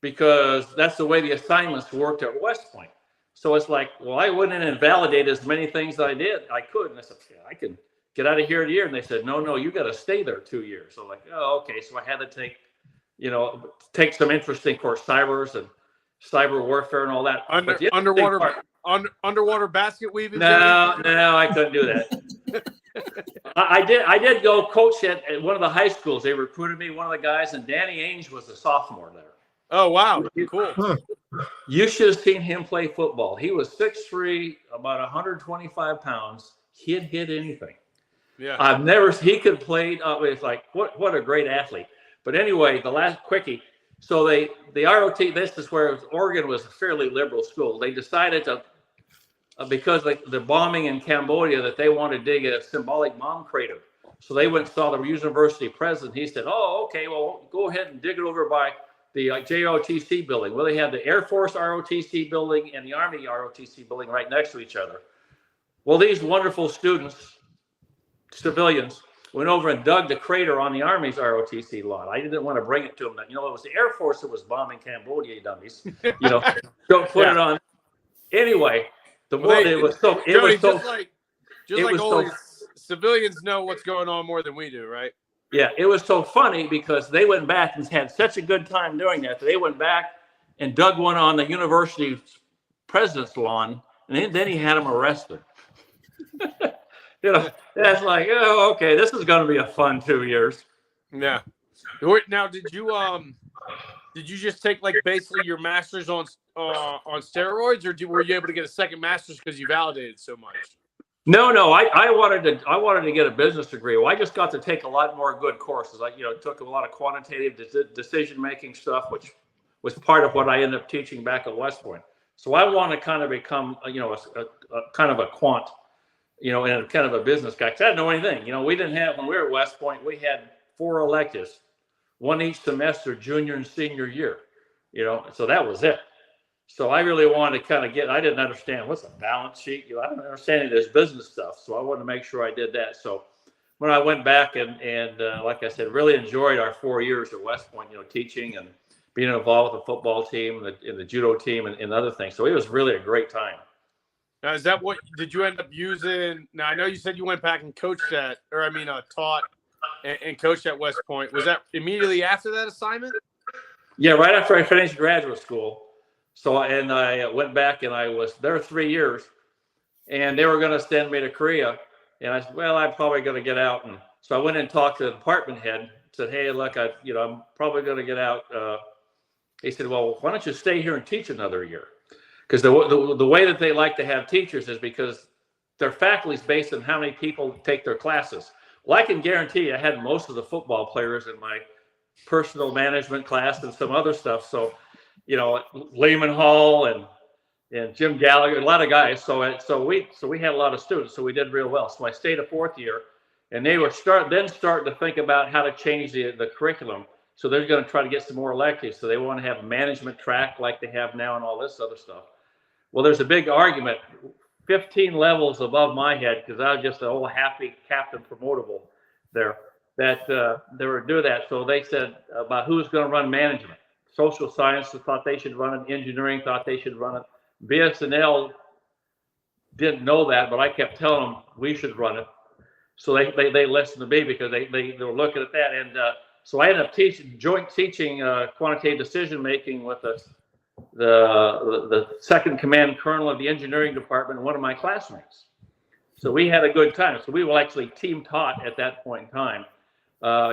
Speaker 2: because that's the way the assignments worked at West Point. So it's like, well, I wouldn't invalidate as many things that I could. And I said, yeah, I can get out of here in a year. And they said, no, you got to stay there 2 years. So like, oh, okay. So I had to take some interesting course, cyber warfare and all that.
Speaker 3: Underwater basket weaving.
Speaker 2: No, I couldn't do that. I did go coach at one of the high schools. They recruited me, one of the guys, and Danny Ainge was a sophomore there.
Speaker 3: Oh, wow. Cool.
Speaker 1: Huh.
Speaker 2: You should have seen him play football. He was 6'3", about 125 pounds. He'd hit anything.
Speaker 3: Yeah.
Speaker 2: He could play. It's like, what a great athlete. But anyway, the last quickie. So the ROT, this is where Oregon was a fairly liberal school. They decided to, because the bombing in Cambodia, that they wanted to dig a symbolic bomb crater. So they went and saw the university president. He said, oh, okay, well, go ahead and dig it over by the JROTC building. Well, they had the Air Force ROTC building and the Army ROTC building right next to each other. Well, these wonderful civilians, went over and dug the crater on the Army's ROTC lot. I didn't want to bring it to them. It was the Air Force that was bombing Cambodia, dummies. Don't put it on. Anyway,
Speaker 3: civilians know what's going on more than we do, right?
Speaker 2: Yeah, it was so funny because they went back and had such a good time doing that. They went back and dug one on the university's president's lawn, and then he had them arrested. That's like, oh, okay, this is going to be a fun 2 years.
Speaker 3: Yeah. Now, did you just take like basically your master's on steroids, or were you able to get a second master's because you validated so much?
Speaker 2: No. I wanted to get a business degree. Well, I just got to take a lot more good courses. I took a lot of quantitative decision making stuff, which was part of what I ended up teaching back at West Point. So I want to kind of become a kind of a quant, and kind of a business guy. Because I didn't know anything. We didn't have, when we were at West Point, we had 4 electives, one each semester, junior and senior year. So that was it. So I really wanted to kind of I didn't understand what's a balance sheet. I don't understand any of this business stuff. So I wanted to make sure I did that. So when I went back and like I said, really enjoyed our 4 years at West Point, teaching and being involved with the football team and the judo team and other things. So it was really a great time.
Speaker 3: Now, is that what did you end up using? Now, I know you said you went back and coached taught and coached at West Point. Was that immediately after that assignment?
Speaker 2: Yeah, right after I finished graduate school. So, and I went back and I was there 3 years, and they were going to send me to Korea. And I said, well, I'm probably going to get out. And so I went and talked to the department head, said, hey, look, I'm probably going to get out. He said, well, why don't you stay here and teach another year? Because the way that they like to have teachers is because their faculty is based on how many people take their classes. Well, I can guarantee you I had most of the football players in my personal management class and some other stuff. So, Lehman Hall and Jim Gallagher, a lot of guys. So we had a lot of students. So we did real well. So I stayed a 4th year, and they were starting to think about how to change the curriculum. So they're going to try to get some more electives. So they want to have a management track like they have now and all this other stuff. Well, there's a big argument, 15 levels above my head, because I was just an old happy captain promotable there, that they were doing that. So they said about who's going to run management. Social sciences thought they should run it. Engineering thought they should run it. BSNL didn't know that, but I kept telling them we should run it. So they listened to me because they were looking at that. And so I ended up teaching quantitative decision making with the second command colonel of the engineering department and one of my classmates. So we had a good time. So we were actually team taught at that point in time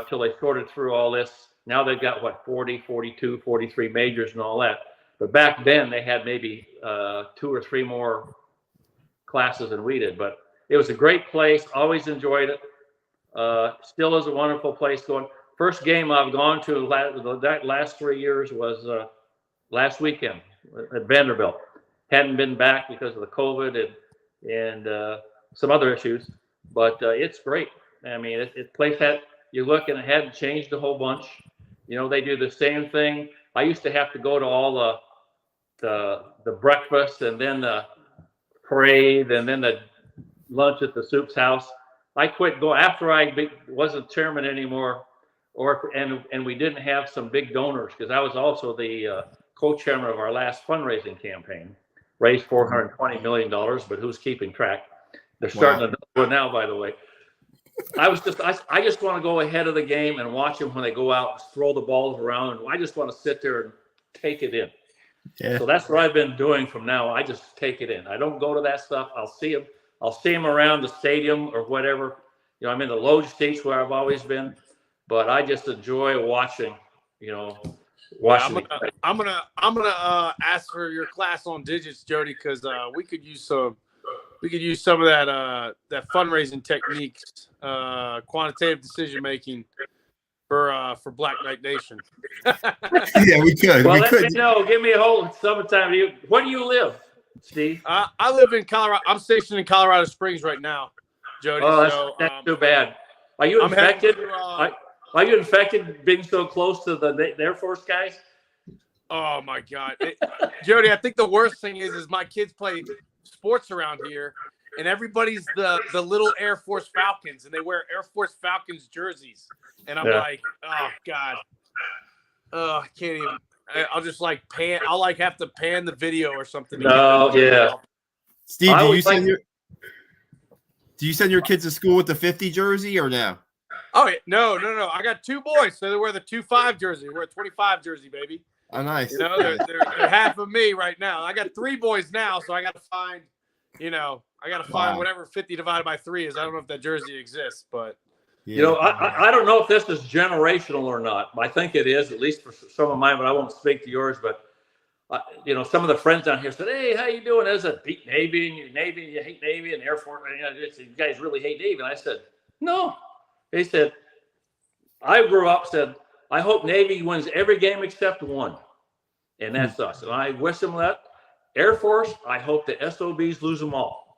Speaker 2: till they sorted through all this. Now they've got 40, 42, 43 majors and all that. But back then they had maybe 2 or 3 more classes than we did. But it was a great place. Always enjoyed it. Still is a wonderful place going. First game I've gone to that last 3 years was last weekend at Vanderbilt. Hadn't been back because of the COVID and some other issues, but it's great. I mean, it place that you look and it hadn't changed a whole bunch. They do the same thing. I used to have to go to all the breakfast and then the parade and then the lunch at the soup's house. I quit going after I wasn't chairman anymore, and we didn't have some big donors, because I was also the co-chairman of our last fundraising campaign. Raised $420 million, but who's keeping track? They're starting to do it now, by the way. I just want to go ahead of the game and watch them when they go out and throw the balls around. And I just want to sit there and take it in. Yeah. So that's what I've been doing from now. I just take it in. I don't go to that stuff. I'll see them around the stadium or whatever. I'm in the low seats where I've always been, but I just enjoy watching.
Speaker 3: I'm gonna ask for your class on digits, Jody, because we could use some of that fundraising techniques, quantitative decision making for Black Knight Nation.
Speaker 1: Yeah, we could.
Speaker 2: Well, let me know. Give me a hold summertime. Where do you live, Steve?
Speaker 3: I live in Colorado. I'm stationed in Colorado Springs right now, Jody.
Speaker 2: Oh, that's too bad. Are you infected? Are you infected being so close to the Air Force guys?
Speaker 3: Oh my God, Jody! I think the worst thing is my kids play sports around here, and everybody's the little Air Force Falcons, and they wear Air Force Falcons jerseys, and I'm like, oh God, I can't even. I'll just pan. I'll have to pan the video or something.
Speaker 2: No, yeah.
Speaker 1: Steve, do you send your kids to school with the 50 jersey or no?
Speaker 3: Oh yeah, no. I got 2 boys, so they wear the 25 jersey. They wear a 25 jersey, baby.
Speaker 1: Oh, nice.
Speaker 3: They're half of me right now. I got 3 boys now, so I got to find, whatever 50 divided by 3 is. I don't know if that jersey exists, but
Speaker 2: yeah. I don't know if this is generational or not. I think it is, at least for some of mine, but I won't speak to yours. But some of the friends down here said, "Hey, how you doing?" Is it beat Navy and you hate Navy and Air Force? You guys really hate Navy? And I said, "No." He said, "I grew up said I hope Navy wins every game except one, and that's us." And I wish them that. Air Force, I hope the SOBs lose them all.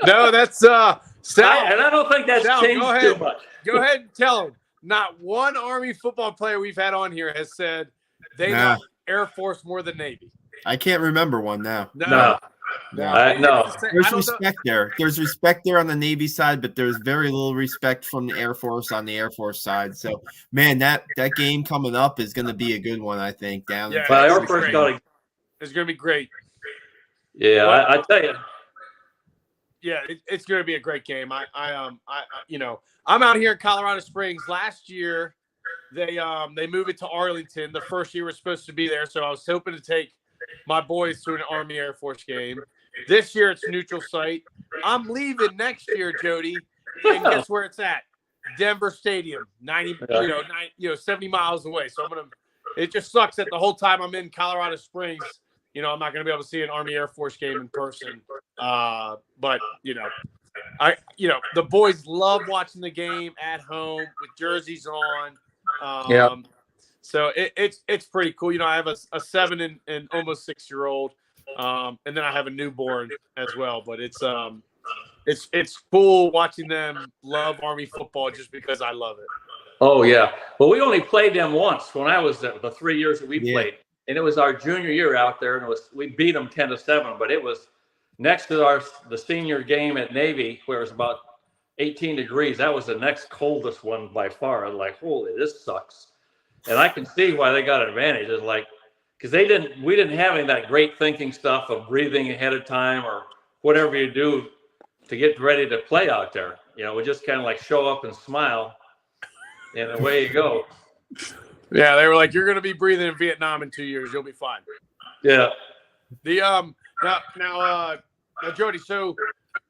Speaker 3: No, that's Sal.
Speaker 2: And I don't think that's changed too much.
Speaker 3: Go ahead and tell them. Not one Army football player we've had on here has said they love Air Force more than Navy.
Speaker 1: I can't remember one now.
Speaker 2: No.
Speaker 1: There's respect there. There's respect there on the Navy side, but there's very little respect from the Air Force on the Air Force side. So, man, that game coming up is going to be a good one, I think.
Speaker 3: Air
Speaker 2: Force
Speaker 3: it's going to be great.
Speaker 2: Yeah, I tell you.
Speaker 3: Yeah, it's going to be a great game. I'm out here in Colorado Springs. Last year, they moved it to Arlington. The first year was supposed to be there, so I was hoping to take my boys to an Army Air Force game. This year, it's neutral site. I'm leaving next year, Jody, and guess where it's at? Denver Stadium, 70 miles away. So it just sucks that the whole time I'm in Colorado Springs, I'm not going to be able to see an Army Air Force game in person. But the boys love watching the game at home with jerseys on. So it's pretty cool. I have a 7 and almost 6-year-old, and then I have a newborn as well. But it's cool watching them love Army football just because I love it.
Speaker 2: Oh yeah. Well, we only played them once when I was there, the 3 years that we played. And it was our junior year out there, and we beat them 10-7. But it was next to the senior game at Navy, where it was about 18 degrees. That was the next coldest one by far. I was like, holy, this sucks. And I can see why they got an advantage. It's like because we didn't have any of that great thinking stuff of breathing ahead of time or whatever you do to get ready to play out there. We just kind of like show up and smile, and away you go.
Speaker 3: Yeah, they were like, "You're going to be breathing in Vietnam in 2 years. You'll be fine."
Speaker 2: Yeah.
Speaker 3: Now, Jody. So,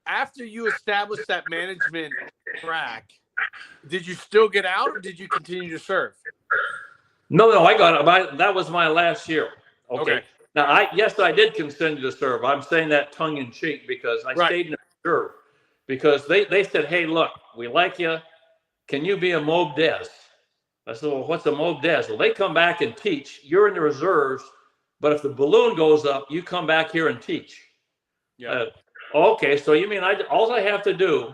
Speaker 3: after you established that management track, did you still get out, or did you continue to serve?
Speaker 2: No, I got it. That was my last year. Okay. Now, I did continue to serve. I'm saying that tongue in cheek because I stayed in the reserve because they said, "Hey, look, we like you. Can you be a Mob Des?" I said, "Well, what's a Mob Des?" Well, they come back and teach. You're in the reserves, but if the balloon goes up, you come back here and teach.
Speaker 3: Yeah.
Speaker 2: Okay, so you mean all I have to do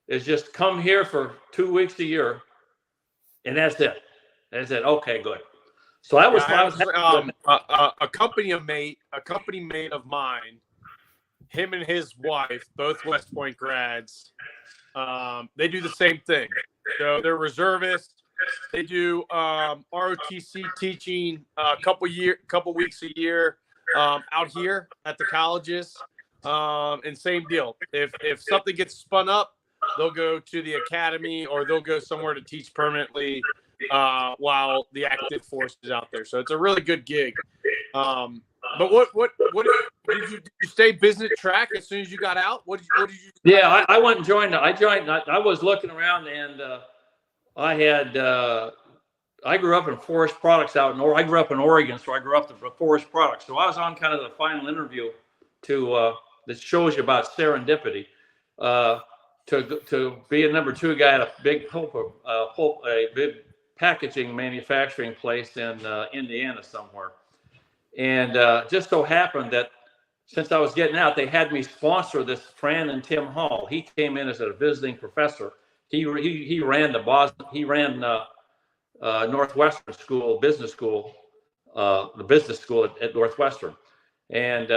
Speaker 2: is just come here for 2 weeks a year, and that's it. That's it. Okay, good. So I was
Speaker 3: a company mate of mine. Him and his wife, both West Point grads. They do the same thing. So they're reservists. They do ROTC teaching a couple weeks a year out here at the colleges, and same deal. If something gets spun up, they'll go to the academy or they'll go somewhere to teach permanently while the active force is out there. So it's a really good gig. But what did you stay business track as soon as you got out? What did you?
Speaker 2: Yeah, I went and joined. I was looking around and. I grew up in Forest Products I grew up in Oregon, so I grew up in Forest Products. So I was on kind of the final interview that shows you about serendipity to be a number 2 guy at a big big packaging manufacturing place in Indiana somewhere. And just so happened that since I was getting out, they had me sponsor this Fran and Tim Hall. He came in as a visiting professor. He ran Northwestern School, business school, the business school at Northwestern. And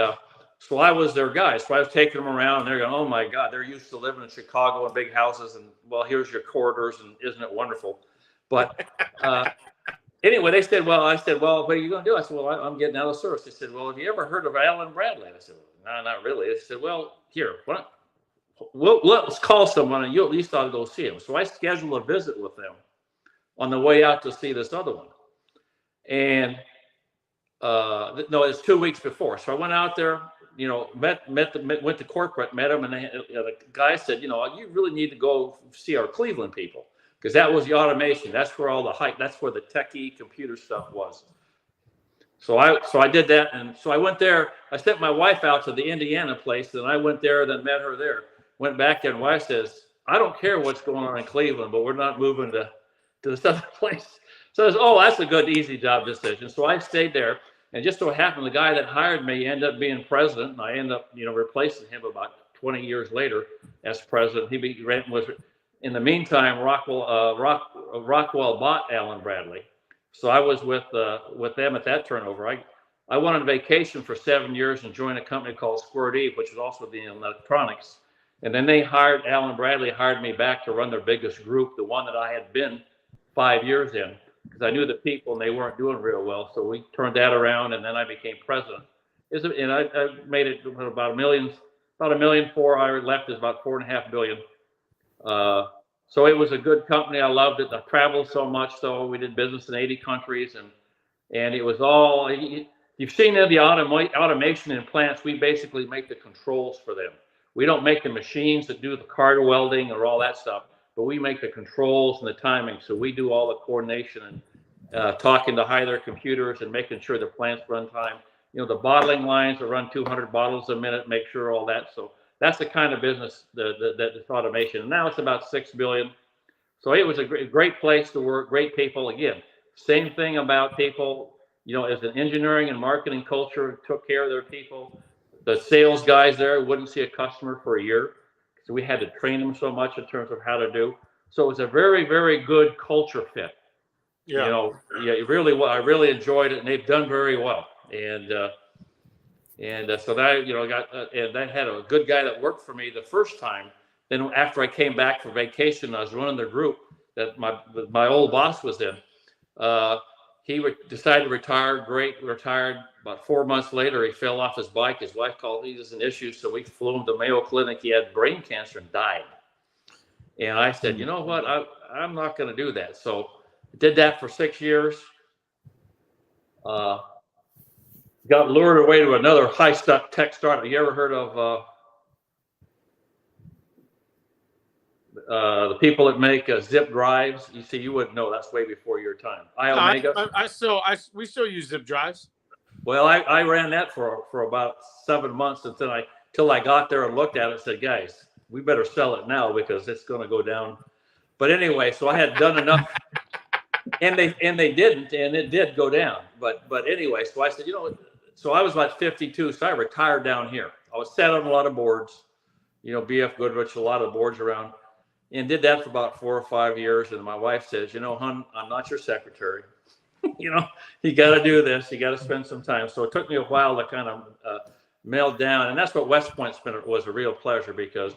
Speaker 2: so I was their guy. So I was taking them around and they're going, "Oh my God, they're used to living in Chicago in big houses. And well, here's your quarters and isn't it wonderful?" But anyway, I said, "Well, what are you going to do?" I said, "Well, I'm getting out of service." They said, "Well, have you ever heard of Alan Bradley?" I said, "Well, no, not really." They said, "Well, here, let's call someone and you at least ought to go see him." So I scheduled a visit with them on the way out to see this other one. And no, it's 2 weeks before. So I went out there, went to corporate, met him, and the guy said, "You really need to go see our Cleveland people because that was the automation. That's where all the hype. That's where the techie computer stuff was." So I did that, and so I went there. I sent my wife out to the Indiana place, and I went there, then met her there. Went back there, and wife says, "I don't care what's going on in Cleveland, but we're not moving to this other place." So I said, "Oh, that's a good, easy job decision." So I stayed there, and just so happened the guy that hired me ended up being president, and I ended up, replacing him about 20 years later as president. Was in the meantime, Rockwell bought Allen Bradley. So I was with them at that turnover. I went on vacation for 7 years and joined a company called Squirt Eve, which was also in electronics. And then Allen Bradley hired me back to run their biggest group, the one that I had been 5 years in, because I knew the people and they weren't doing real well. So we turned that around, and then I became president. And I made it about $1 million, about $1.4 million. I left is about $4.5 billion. So it was a good company. I loved it. I traveled so much, so we did business in 80 countries, and it was all. You've seen the automation in plants. We basically make the controls for them. We don't make the machines that do the card welding or all that stuff, but we make the controls and the timing. So we do all the coordination and talking to their computers and making sure the plants run time. The bottling lines that run 200 bottles a minute, make sure all that. So that's the kind of business that's automation. And now it's about $6 billion. So it was a great place to work, great people. Again, same thing about people, as an engineering and marketing culture, took care of their people. The sales guys there wouldn't see a customer for a year. So we had to train them so much in terms of how to do. So it was a very, very good culture fit.
Speaker 3: Yeah.
Speaker 2: It really was. I really enjoyed it, and they've done very well. And so that, and I had a good guy that worked for me the first time. Then after I came back from vacation, I was running the group that my old boss was in. He decided to retire. Retired. About 4 months later, he fell off his bike. His wife called. He was an issue, so we flew him to Mayo Clinic. He had brain cancer and died. And I said, you know what? I'm not going to do that. So I did that for 6 years. Got lured away to another high-tech startup. You ever heard of the people that make zip drives? You wouldn't know. That's way before your time.
Speaker 3: We still use zip drives.
Speaker 2: Well, I ran that for about 7 months until I got there and looked at it and said, guys, we better sell it now because it's going to go down. But anyway, so I had done enough, and they didn't, and it did go down. But anyway, so I said, so I was about 52, so I retired down here. I was sat on a lot of boards, BF Goodrich, a lot of boards around, and did that for about 4 or 5 years. And my wife says, hon, I'm not your secretary. You got to do this. You got to spend some time. So it took me a while to kind of meld down. And that's what West Point was a real pleasure, because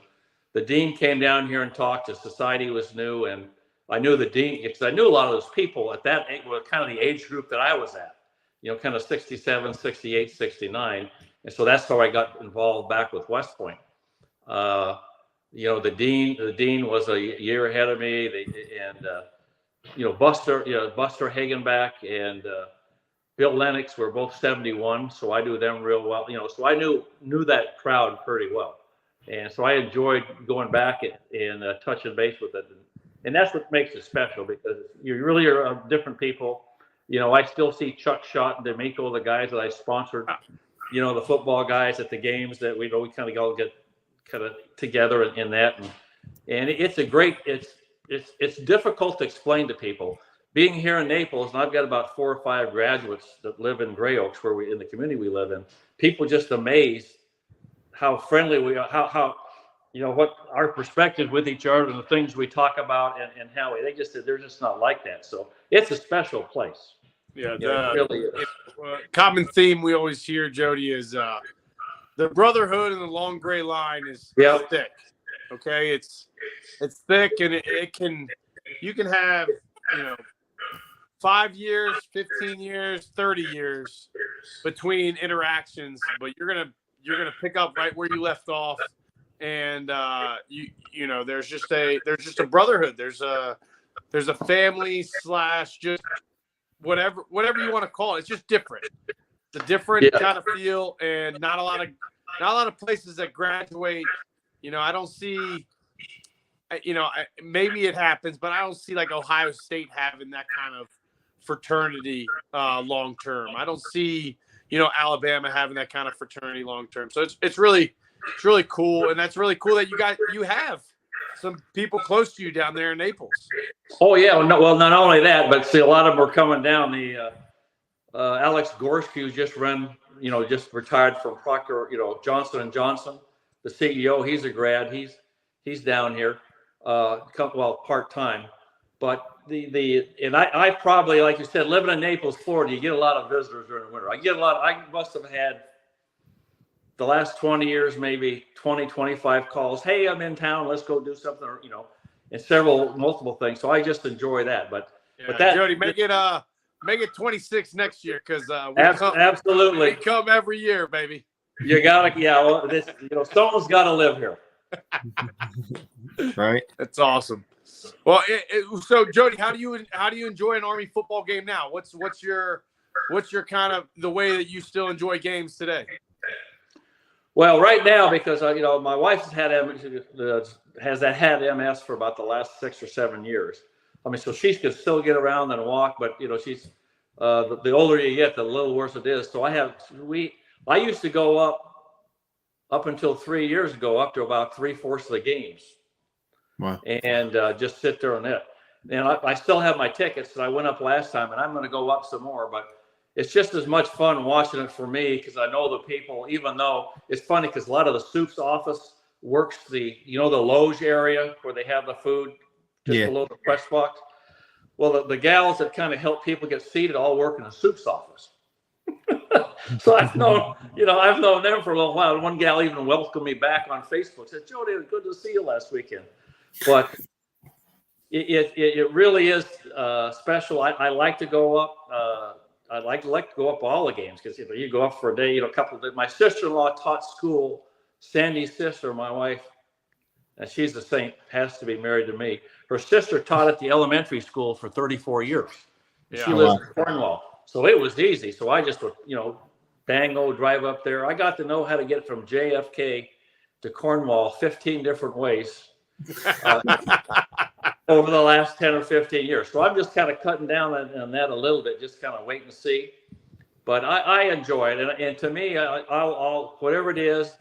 Speaker 2: the dean came down here and talked. The society was new. And I knew the dean because I knew a lot of those people at that age, were kind of the age group that I was at, kind of 67, 68, 69. And so that's how I got involved back with West Point. The dean was a year ahead of me. Buster Hagenbach and Bill Lennox were both 71, so I knew them real well. So I knew that crowd pretty well, and so I enjoyed going back and touching base with it, and that's what makes it special, because you really are different people. I still see Chuck Schott and D'Amico, the guys that I sponsored. The football guys at the games that we kind of all get kind of together in that, and it's a great. It's difficult to explain to people. Being here in Naples, and I've got about 4 or 5 graduates that live in Gray Oaks, in the community we live in. People just amazed how friendly we are, how what our perspective with each other and the things we talk about, and how they're just not like that. So it's a special place.
Speaker 3: Yeah,
Speaker 2: really
Speaker 3: common theme we always hear, Jodie, is the brotherhood and the long gray line is thick. Okay, it's thick, and you can have 5 years, 15 years, 30 years between interactions, but you're gonna pick up right where you left off, and there's just a brotherhood. There's a family / just whatever you want to call it. It's just different. It's a different kind of feel, and not a lot of places that graduate. I don't see, maybe it happens, but I don't see like Ohio State having that kind of fraternity long term. I don't see, Alabama having that kind of fraternity long term. So it's really cool, and that's really cool that you have some people close to you down there in Naples.
Speaker 2: Oh yeah, well, not only that, but see, a lot of them are coming down. The Alex Gorski, who's just retired from Procter, Johnson and Johnson, the CEO. He's a grad. He's down here, part time. But I probably, like you said, living in Naples, Florida, you get a lot of visitors during the winter. I must have had the last 20 years, maybe 20, 25 calls. Hey, I'm in town. Let's go do something, and multiple things. So I just enjoy that. But that,
Speaker 3: Jody, make it 26 next year, because
Speaker 2: absolutely,
Speaker 3: we come every year, baby.
Speaker 2: You gotta, someone's got to live here.
Speaker 1: Right.
Speaker 3: That's awesome. Well, so Jody, how do you enjoy an Army football game now? What's your kind of the way that you still enjoy games today?
Speaker 2: Well, right now, because my wife has had MS for about the last 6 or 7 years. I mean, so she can still get around and walk, but she's the older you get, the little worse it is. So I used to go up until 3 years ago, up to about 3/4 of the games.
Speaker 1: Wow.
Speaker 2: And just sit there on it. And I still have my tickets, and I went up last time, and I'm going to go up some more. But it's just as much fun watching it for me, because I know the people, even though it's funny because a lot of the soup's office works the loge area where they have the food just below the press box. Well, the gals that kind of help people get seated all work in the soup's office. So I've known them for a little while. One gal even welcomed me back on Facebook. Said, "Jody, it was good to see you last weekend." But it really is special. I like to go up. I like to go up all the games, because you go up for a day, a couple of days. My sister-in-law taught school. Sandy's sister, my wife, and she's a saint, has to be married to me. Her sister taught at the elementary school for 34 years. Yeah. She lives in Cornwall, so it was easy. So I just would, drive up there. I got to know how to get from JFK to Cornwall 15 different ways over the last 10 or 15 years. So I'm just kind of cutting down on that a little bit, just kind of wait and see. But I enjoy it, and to me, I'll whatever it is.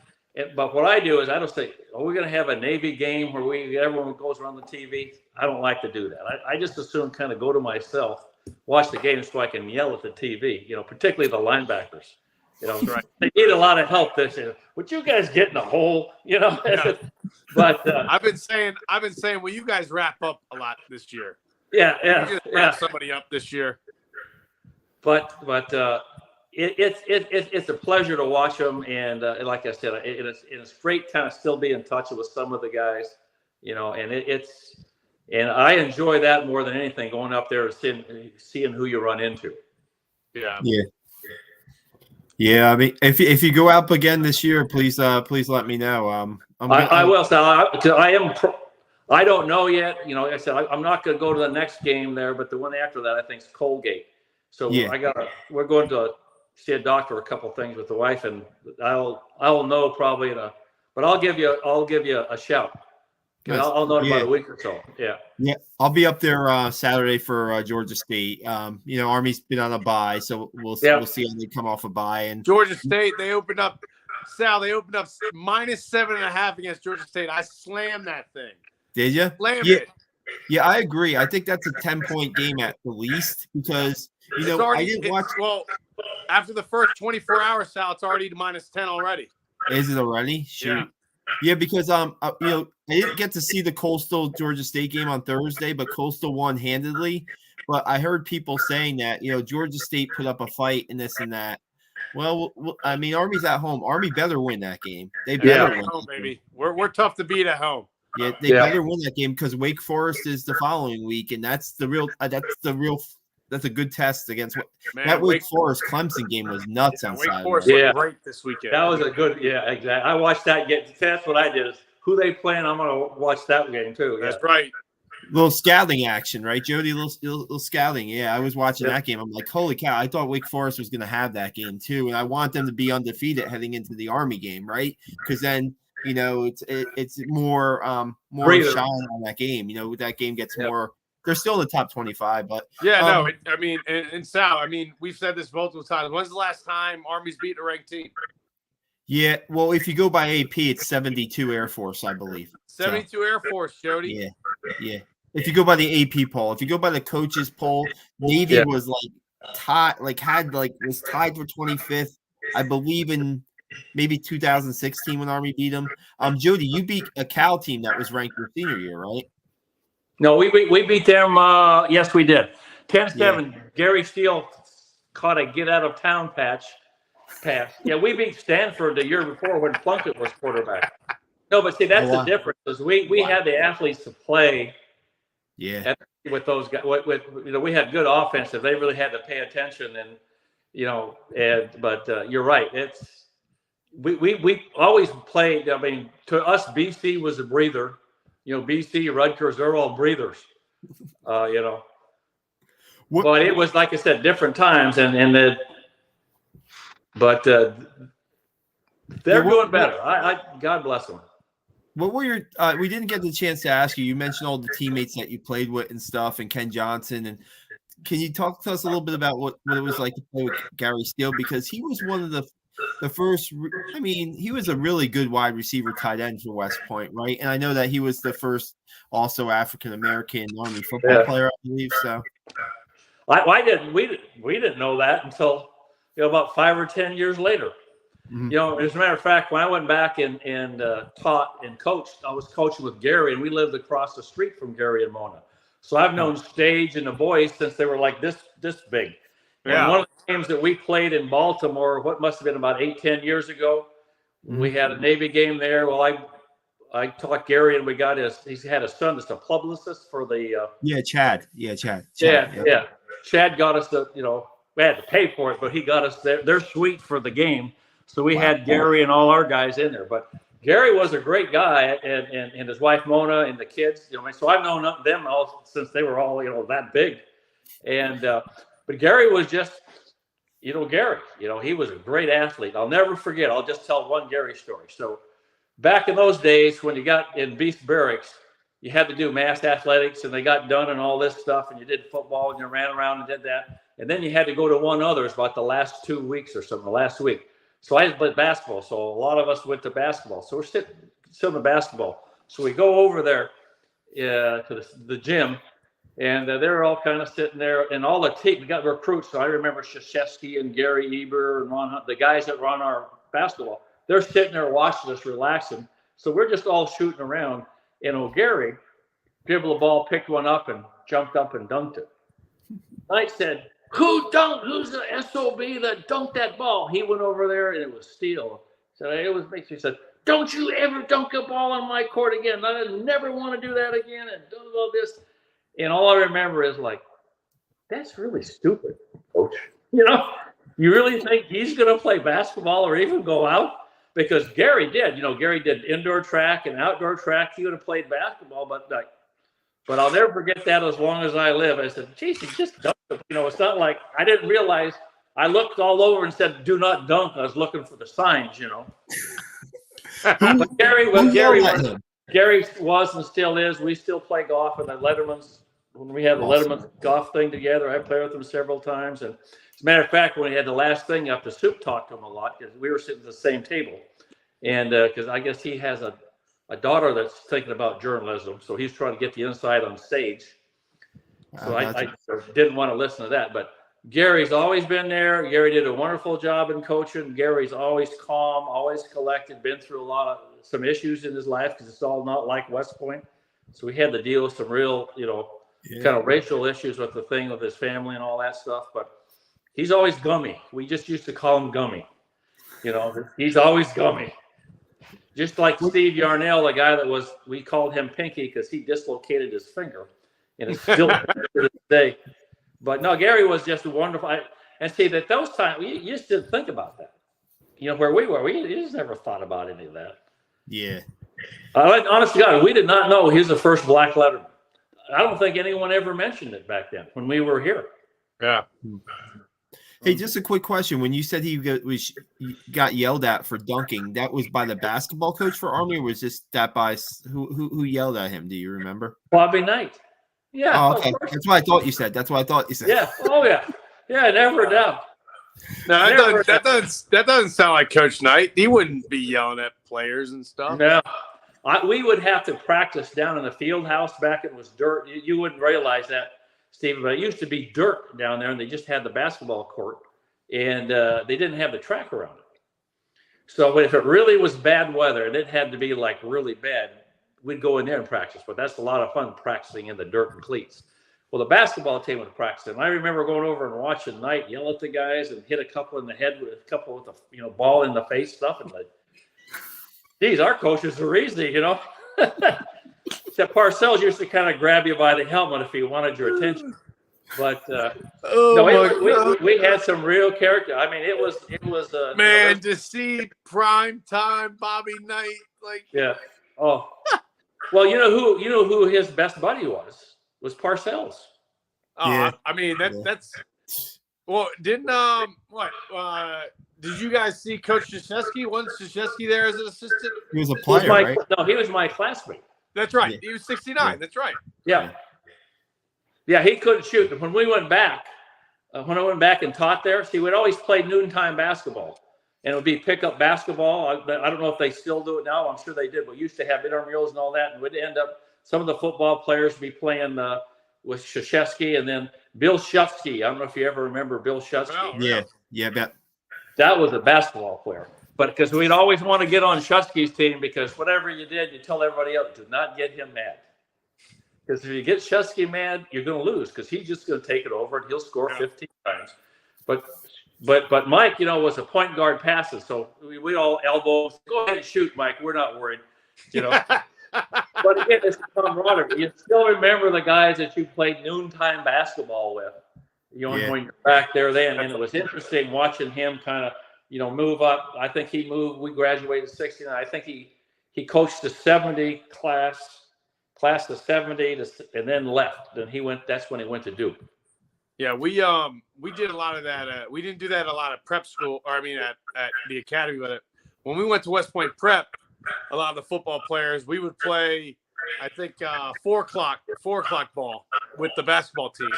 Speaker 2: But what I do is I don't say, "Oh, we're going to have a Navy game where everyone goes around the TV." I don't like to do that. I just assume kind of go to myself, watch the game so I can yell at the TV. Particularly the linebackers. Right. They need a lot of help this year. Would you guys get in a hole? Yeah. But
Speaker 3: I've been saying, will you guys wrap up a lot this year?
Speaker 2: Yeah.
Speaker 3: You just wrap somebody up this year.
Speaker 2: But it's a pleasure to watch them, and like I said, it's great kind of still be in touch with some of the guys, and I enjoy that more than anything, going up there and seeing who you run into.
Speaker 1: Yeah. I mean, if you go out again this year, please let me know.
Speaker 2: I will. So I don't know yet. Like I said, I'm not going to go to the next game there, but the one after that I think is Colgate. So we're going to see a doctor, a couple things with the wife, and I'll know probably but I'll give you a shout. Nice. I'll know in about a week or so. Yeah.
Speaker 1: I'll be up there Saturday for Georgia State. Army's been on a bye, so we'll see how they come off a bye. And
Speaker 3: Georgia State, they opened up -7.5 against Georgia State. I slammed that thing.
Speaker 1: Did you?
Speaker 3: Slammed it.
Speaker 1: Yeah, I agree. I think that's a 10-point game at the least, because I didn't watch.
Speaker 3: Well, after the first 24 hours, Sal, it's already -10 already.
Speaker 1: Is it already? Shoot. Yeah, because I didn't get to see the Coastal Georgia State game on Thursday, but Coastal won handedly. But I heard people saying that Georgia State put up a fight and this and that. Well, I mean, Army's at home. Army better win that game. They better win,
Speaker 3: home, baby. We're tough to beat at home.
Speaker 1: Yeah, they better win that game, because Wake Forest is the following week, and that's a good test against that Wake Forest Clemson game was nuts on Saturday.
Speaker 3: Wake Forest looked great this weekend.
Speaker 2: That was a good, exactly. I watched that game. That's what I did. Is who they playing? I'm going to watch that game too.
Speaker 3: That's right.
Speaker 1: Little scouting action, right, Jody? Little scouting. Yeah, I was watching that game. I'm like, holy cow! I thought Wake Forest was going to have that game too, and I want them to be undefeated heading into the Army game, right? Because then it's more shine on that game. That game gets more they're still in the top 25. But
Speaker 3: yeah, I mean, and Sal, I mean, we've said this multiple times. When's the last time Army's beaten a ranked team?
Speaker 1: Yeah, well, if you go by AP, it's 72 Air Force, I believe.
Speaker 3: 72 Air Force, Jody.
Speaker 1: Yeah. If you go by the AP poll, if you go by the coaches poll, Navy was was tied for 25th, I believe, in maybe 2016 when Army beat them. Jody, you beat a Cal team that was ranked your senior year, right?
Speaker 2: No, we beat them. Yes, we did. 10-7. Yeah. Gary Steele caught a get out of town pass. Yeah, we beat Stanford the year before when Plunkett was quarterback. No, but see, that's the difference. Is we had the athletes to play.
Speaker 1: Yeah.
Speaker 2: With those guys, we had good offensive. They really had to pay attention, and but you're right. It's we always played. I mean, to us, BC was a breather. BC, Rutgers, they're all breathers. But it was, like I said, different times, but they're doing better. God bless them.
Speaker 1: What were your? We didn't get the chance to ask you. You mentioned all the teammates that you played with and stuff, and Ken Johnson. And can you talk to us a little bit about what it was like to play with Gary Steele? Because he was one of the first. I mean, he was a really good wide receiver tight end for West Point, right? And I know that he was the first also African American Army football player, I believe. So,
Speaker 2: we didn't know that until about 5 or 10 years later. Mm-hmm. As a matter of fact, when I went back and taught and coached, I was coaching with Gary, and we lived across the street from Gary and Mona. So I've known Stage and the boys since they were like this big. Yeah. And one of the games that we played in Baltimore, what must have been about 8-10 years ago, we had a Navy game there. Well, I taught Gary, and he had a son that's a publicist for the
Speaker 1: Chad.
Speaker 2: Chad got us we had to pay for it, but he got us their suite for the game. So we had Gary and all our guys in there. But Gary was a great guy, and his wife Mona and the kids. So I've known them all since they were all that big. And but Gary was just Gary. He was a great athlete. I'll never forget. I'll just tell one Gary story. So back in those days, when you got in Beast Barracks, you had to do mass athletics, and they got done and all this stuff, and you did football and you ran around and did that, and then you had to go to one others about the last 2 weeks or something. The last week. So I played basketball. So a lot of us went to basketball. So we're sitting in basketball. So we go over there to the gym, and they're all kind of sitting there. And all the team, we got recruits. So I remember Krzyzewski and Gary Eber and Ron Hunt, the guys that run our basketball. They're sitting there watching us, relaxing. So we're just all shooting around. And Gary dribbled the ball, picked one up, and jumped up and dunked it. I said, who's the SOB that dunked that ball? He went over there, and it was Steele. So it was me. He said, don't you ever dunk a ball on my court again. I never want to do that again, and do all this. And all I remember is that's really stupid, coach. You really think he's going to play basketball or even go out? Because Gary did. Gary did indoor track and outdoor track. He would have played basketball, but I'll never forget that as long as I live. I said, geez, he just dunked it. It's not like I didn't realize. I looked all over and said, do not dunk. I was looking for the signs, But Gary was and still is. We still play golf in the Letterman's. When we had the Letterman's golf thing together, I played with him several times. And as a matter of fact, when we had the last thing up, the Soup talked to him a lot because we were sitting at the same table. And because I guess he has a daughter that's thinking about journalism, so he's trying to get the inside on Sage. So I didn't want to listen to that. But Gary's always been there. Gary did a wonderful job in coaching. Gary's always calm, always collected, been through some issues in his life because it's all not like West Point. So we had to deal with some real, kind of racial issues with the thing with his family and all that stuff. But he's always gummy. We just used to call him Gummy. He's always gummy. Just like Steve Yarnell, the guy we called him Pinky because he dislocated his finger. And it's still to this day. But no, Gary was just wonderful. And see, that those times, we used to think about that. Where we were, we just never thought about any of that.
Speaker 1: Yeah.
Speaker 2: Honest to God, we did not know he was the first black letterman. I don't think anyone ever mentioned it back then when we were here.
Speaker 3: Yeah.
Speaker 1: Hey, just a quick question. When you said he got yelled at for dunking, that was by the basketball coach for Army, or was this that by who yelled at him? Do you remember?
Speaker 2: Bobby Knight. Yeah.
Speaker 1: Oh,
Speaker 2: Of
Speaker 1: okay.
Speaker 2: course.
Speaker 1: That's what I thought you said.
Speaker 2: Yeah. Oh yeah. Yeah. Never a doubt.
Speaker 3: No,
Speaker 2: Never.
Speaker 3: that doesn't sound like Coach Knight. He wouldn't be yelling at players and stuff.
Speaker 2: No. We would have to practice down in the field house back. It was dirt. You wouldn't realize that, Stephen, but it used to be dirt down there, and they just had the basketball court, and they didn't have the track around it. So if it really was bad weather and it had to be like really bad, we'd go in there and practice. But that's a lot of fun practicing in the dirt and cleats. Well, the basketball team would practice, and I remember going over and watching Knight yell at the guys and hit a couple in the head with a couple with the ball in the face stuff, and like, geez, our coaches were easy, Except Parcells used to kind of grab you by the helmet if he wanted your attention. But we had some real character. I mean, it was
Speaker 3: man to see prime time Bobby Knight
Speaker 2: yeah. Oh, well, you know who his best buddy was Parcells.
Speaker 3: Oh,
Speaker 1: yeah.
Speaker 3: I mean that's well. Didn't did you guys see Coach Krzyzewski? Wasn't Krzyzewski there as an assistant?
Speaker 1: He was a player, right?
Speaker 2: No, he was my classmate.
Speaker 3: That's right.
Speaker 1: Yeah.
Speaker 3: He was 69.
Speaker 1: Yeah.
Speaker 3: That's right.
Speaker 2: Yeah. Yeah, he couldn't shoot. When we went back, when I went back and taught there, see, we'd always play noontime basketball. And it would be pickup basketball. I don't know if they still do it now. I'm sure they did. But we used to have intramurals and all that. And we'd end up, some of the football players would be playing with Krzyzewski and then Bill Shutsky. I don't know if you ever remember Bill Shutsky.
Speaker 3: Oh,
Speaker 1: Yeah, bet.
Speaker 2: That was a basketball player. But because we'd always want to get on Shutsky's team because whatever you did, you tell everybody else, do not get him mad. Because if you get Shusky mad, you're going to lose because he's just going to take it over and he'll score 15 times. But Mike, was a point guard passes, so we all elbows. Go ahead and shoot, Mike. We're not worried. But again, it's camaraderie. You still remember the guys that you played noontime basketball with. When you're back there then, and it was interesting watching him kind of move up. I think he moved. We graduated 69. I think he coached the 70 class to 70 and then left. Then that's when he went to Duke.
Speaker 3: Yeah, we did a lot of that. We didn't do that a lot of prep school, or at the academy. But when we went to West Point Prep, a lot of the football players, we would play, I think 4 o'clock ball with the basketball team.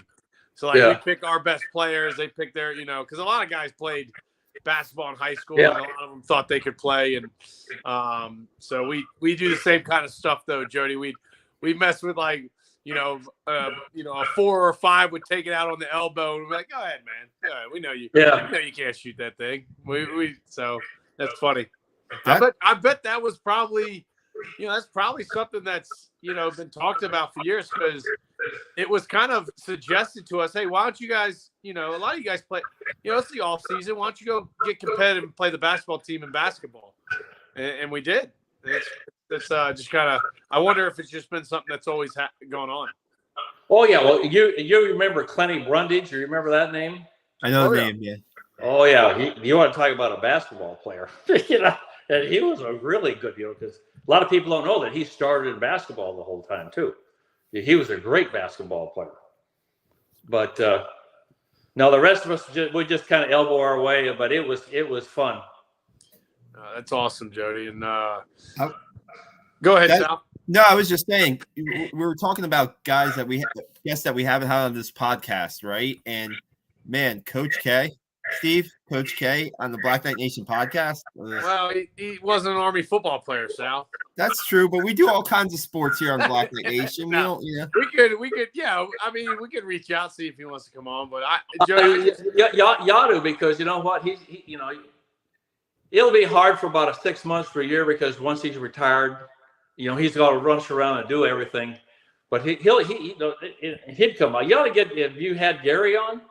Speaker 3: So we pick our best players. They pick their, because a lot of guys played basketball in high school, and a lot of them thought they could play, and so we do the same kind of stuff though, Jody. We mess with a 4 or 5 would take it out on the elbow and we're like, go ahead, man. Go ahead. We know you. Yeah. We know you can't shoot that thing. So that's funny. I bet that was probably, that's probably something that's, been talked about for years because it was kind of suggested to us, hey, why don't you guys, a lot of you guys play, it's the off season. Why don't you go get competitive and play the basketball team in basketball? And we did. It's just kind of. I wonder if it's just been something that's always going on.
Speaker 2: Oh yeah, well you remember Clenny Brundage? You remember that name?
Speaker 1: I know the name. Yeah.
Speaker 2: Oh yeah, you want to talk about a basketball player? And he was a really good, because a lot of people don't know that he started in basketball the whole time too. He was a great basketball player. But no, the rest of us we just kind of elbow our way, but it was fun.
Speaker 3: That's awesome, Jody. And go ahead, Sal.
Speaker 1: No, I was just saying we were talking about guys that we haven't had on this podcast, right? And man, Coach K on the Black Knight Nation podcast.
Speaker 3: Well, he wasn't an Army football player, Sal.
Speaker 1: That's true, but we do all kinds of sports here on the Black Knight Nation.
Speaker 3: We could, yeah. I mean, we could reach out, see if he wants to come on. But Jody,
Speaker 2: Yadu, because you know what, he it'll be hard for about 6 months to a year because once he's retired, he's got to rush around and do everything. But he'd come on. You ought to get. Have you had Gary on?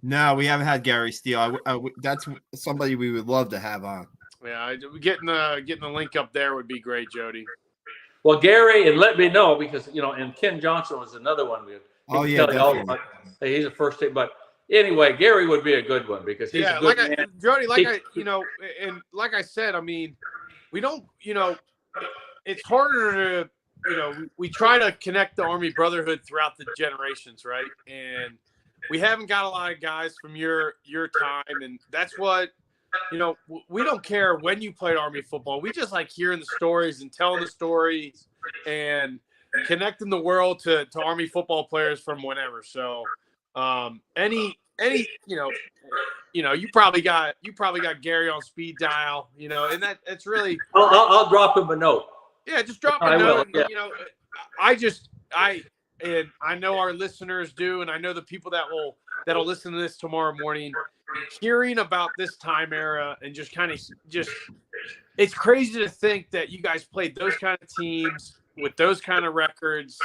Speaker 1: No, we haven't had Gary Steele. That's somebody we would love to have on.
Speaker 3: Yeah, getting the link up there would be great, Jody.
Speaker 2: Well, Gary, and let me know because and Ken Johnson was another one.
Speaker 1: Definitely.
Speaker 2: He's a first thing, but anyway, Gary would be a good one because he's a good man.
Speaker 3: Jody, and like I said, I mean, we don't, it's harder to, we try to connect the Army brotherhood throughout the generations, right? And we haven't got a lot of guys from your time, and that's what, we don't care when you played Army football. We just like hearing the stories and telling the stories, and connecting the world to Army football players from whenever. So any you probably got Gary on speed dial, and it's really
Speaker 2: I'll drop him a note.
Speaker 3: Yeah, just drop
Speaker 2: I
Speaker 3: a note.
Speaker 2: will, yeah.
Speaker 3: And I know our listeners do, and I know the people that'll listen to this tomorrow morning, hearing about this time era and just it's crazy to think that you guys played those kind of teams with those kind of records,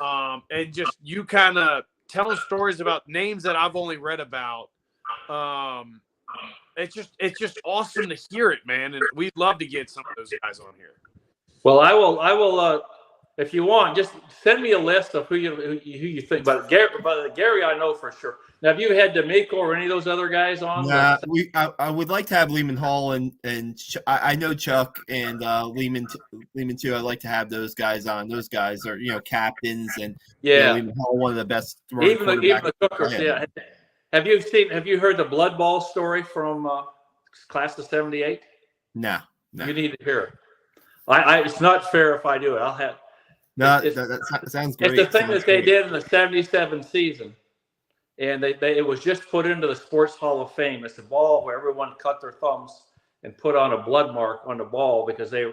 Speaker 3: and just you kind of telling stories about names that I've only read about. It's just awesome to hear it, man, and we'd love to get some of those guys on here.
Speaker 2: Well, I will. If you want, just send me a list of who you think. But Gary, I know for sure. Now, have you had D'Amico or any of those other guys on?
Speaker 1: Yeah, I would like to have Lehman Hall and I know Chuck and Lehman too. I'd like to have those guys on. Those guys are captains and Lehman Hall, one of the best.
Speaker 2: Even the Cookers. Yeah. Have you heard the blood ball story from class of '78?
Speaker 1: No.
Speaker 2: You need to hear it. It's not fair if I do it. I'll have.
Speaker 1: No, that sounds great.
Speaker 2: It's the thing that they did in the '77 season, and it was just put into the Sports Hall of Fame. It's a ball where everyone cut their thumbs and put on a blood mark on the ball because they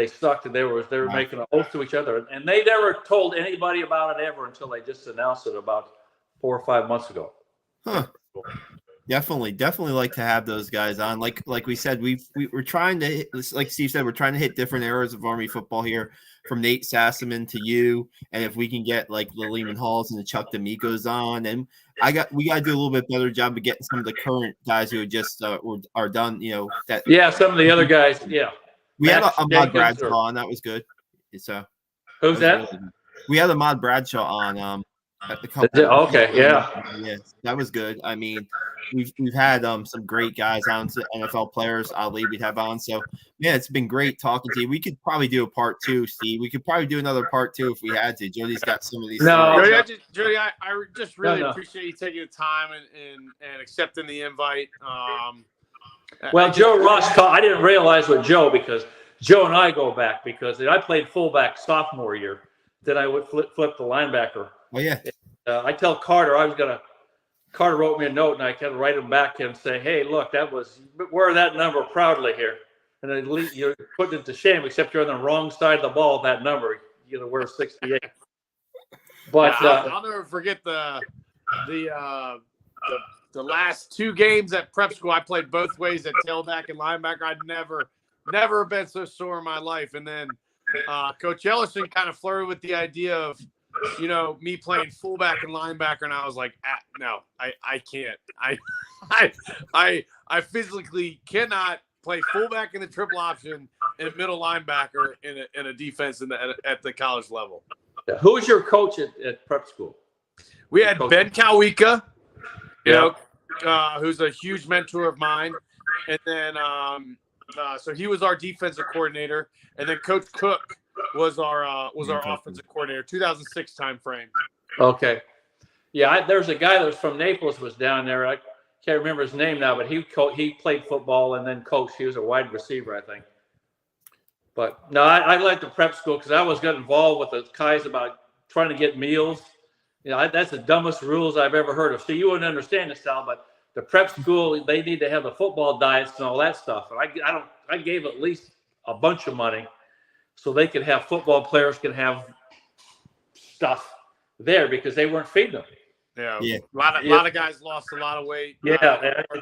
Speaker 2: sucked and they were making an oath to each other, and they never told anybody about it ever until they just announced it about 4 or 5 months ago.
Speaker 1: Huh. Definitely like to have those guys on. Like we said, we're trying to hit, like Steve said, we're trying to hit different eras of Army football here, from Nate Sassaman to you. And if we can get like the Lehman Halls and the Chuck D'Amicos on, and we got to do a little bit better job of getting some of the current guys who just are done.
Speaker 2: Some of the other guys. Yeah,
Speaker 1: we had Ahmad Bradshaw on. That was good. So
Speaker 2: who's that?
Speaker 1: Really, we had Ahmad Bradshaw on.
Speaker 2: Okay, yeah,
Speaker 1: that was good. I mean, we've had some great guys on, NFL players. Ali we'd have on. So yeah, it's been great talking to you. We could probably do a part 2, Steve. We could probably do another part 2 if we had to. Jodie's got some of these.
Speaker 3: Jodie, I just really appreciate you taking the time and accepting the invite.
Speaker 2: Well, Joe Ross, I didn't realize with Joe, because Joe and I go back, because I played fullback sophomore year. Then I would flip the linebacker.
Speaker 1: Oh yeah.
Speaker 2: I tell Carter Carter wrote me a note, and I kind of write him back and say, "Hey, look, wear that number proudly here." And then you're putting it to shame, except you're on the wrong side of the ball. That number, you're gonna wear 68. But
Speaker 3: I'll never forget the last 2 games at prep school. I played both ways at tailback and linebacker. I'd never been so sore in my life. And then Coach Ellison kind of flirted with the idea of me playing fullback and linebacker, and I was like, no, I can't. I physically cannot play fullback in the triple option and middle linebacker in a defense at the college level.
Speaker 2: Who was your coach at prep school?
Speaker 3: We had Ben Kowika, who's a huge mentor of mine, and then so he was our defensive coordinator, and then Coach Cook was our offensive coordinator, 2006 time frame.
Speaker 2: Okay. Yeah, there's a guy that was from Naples was down there. I can't remember his name now, but he played football and then coached. He was a wide receiver, I think. But no, I liked the prep school because I was getting involved with the guys about trying to get meals. That's the dumbest rules I've ever heard of. So you wouldn't understand this, Sal, but the prep school, they need to have the football diets and all that stuff. And I gave at least a bunch of money so they could have football players can have stuff there because they weren't feeding them.
Speaker 3: Yeah. A lot of guys lost a lot of weight.
Speaker 2: Yeah,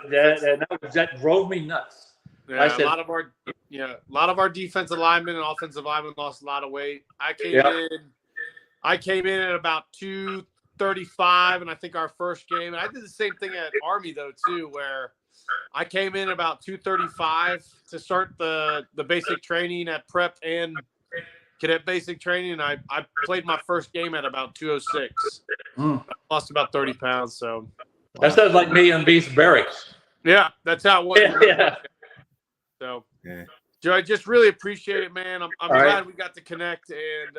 Speaker 2: that drove me nuts.
Speaker 3: Yeah, a lot of our defensive linemen and offensive linemen lost a lot of weight. I came in at about 235, and I think our first game, and I did the same thing at Army though too, where I came in about 235 to start the basic training at prep and cadet basic training, and I played my first game at about 206. I lost about 30 pounds. So
Speaker 2: that sounds like me in Beast Barracks.
Speaker 3: Yeah, that's how it was.
Speaker 2: Yeah.
Speaker 3: So, Joe, I just really appreciate it, man. I'm glad we got to connect, and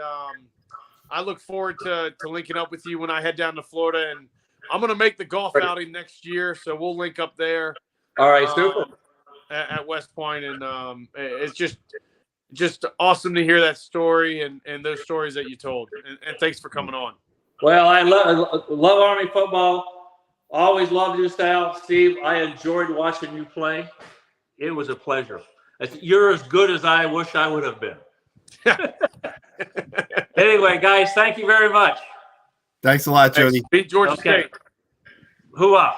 Speaker 3: I look forward to linking up with you when I head down to Florida, and I'm going to make the golf outing next year, so we'll link up there.
Speaker 2: All right, super.
Speaker 3: At West Point, and it's just just awesome to hear that story and those stories that you told. And thanks for coming on.
Speaker 2: Well, I love Army football. Always loved you, Sal. Steve, I enjoyed watching you play. It was a pleasure. You're as good as I wish I would have been. Anyway, guys, thank you very much.
Speaker 1: Thanks a lot, Jody.
Speaker 3: Beat Georgia State.
Speaker 2: Hoorah.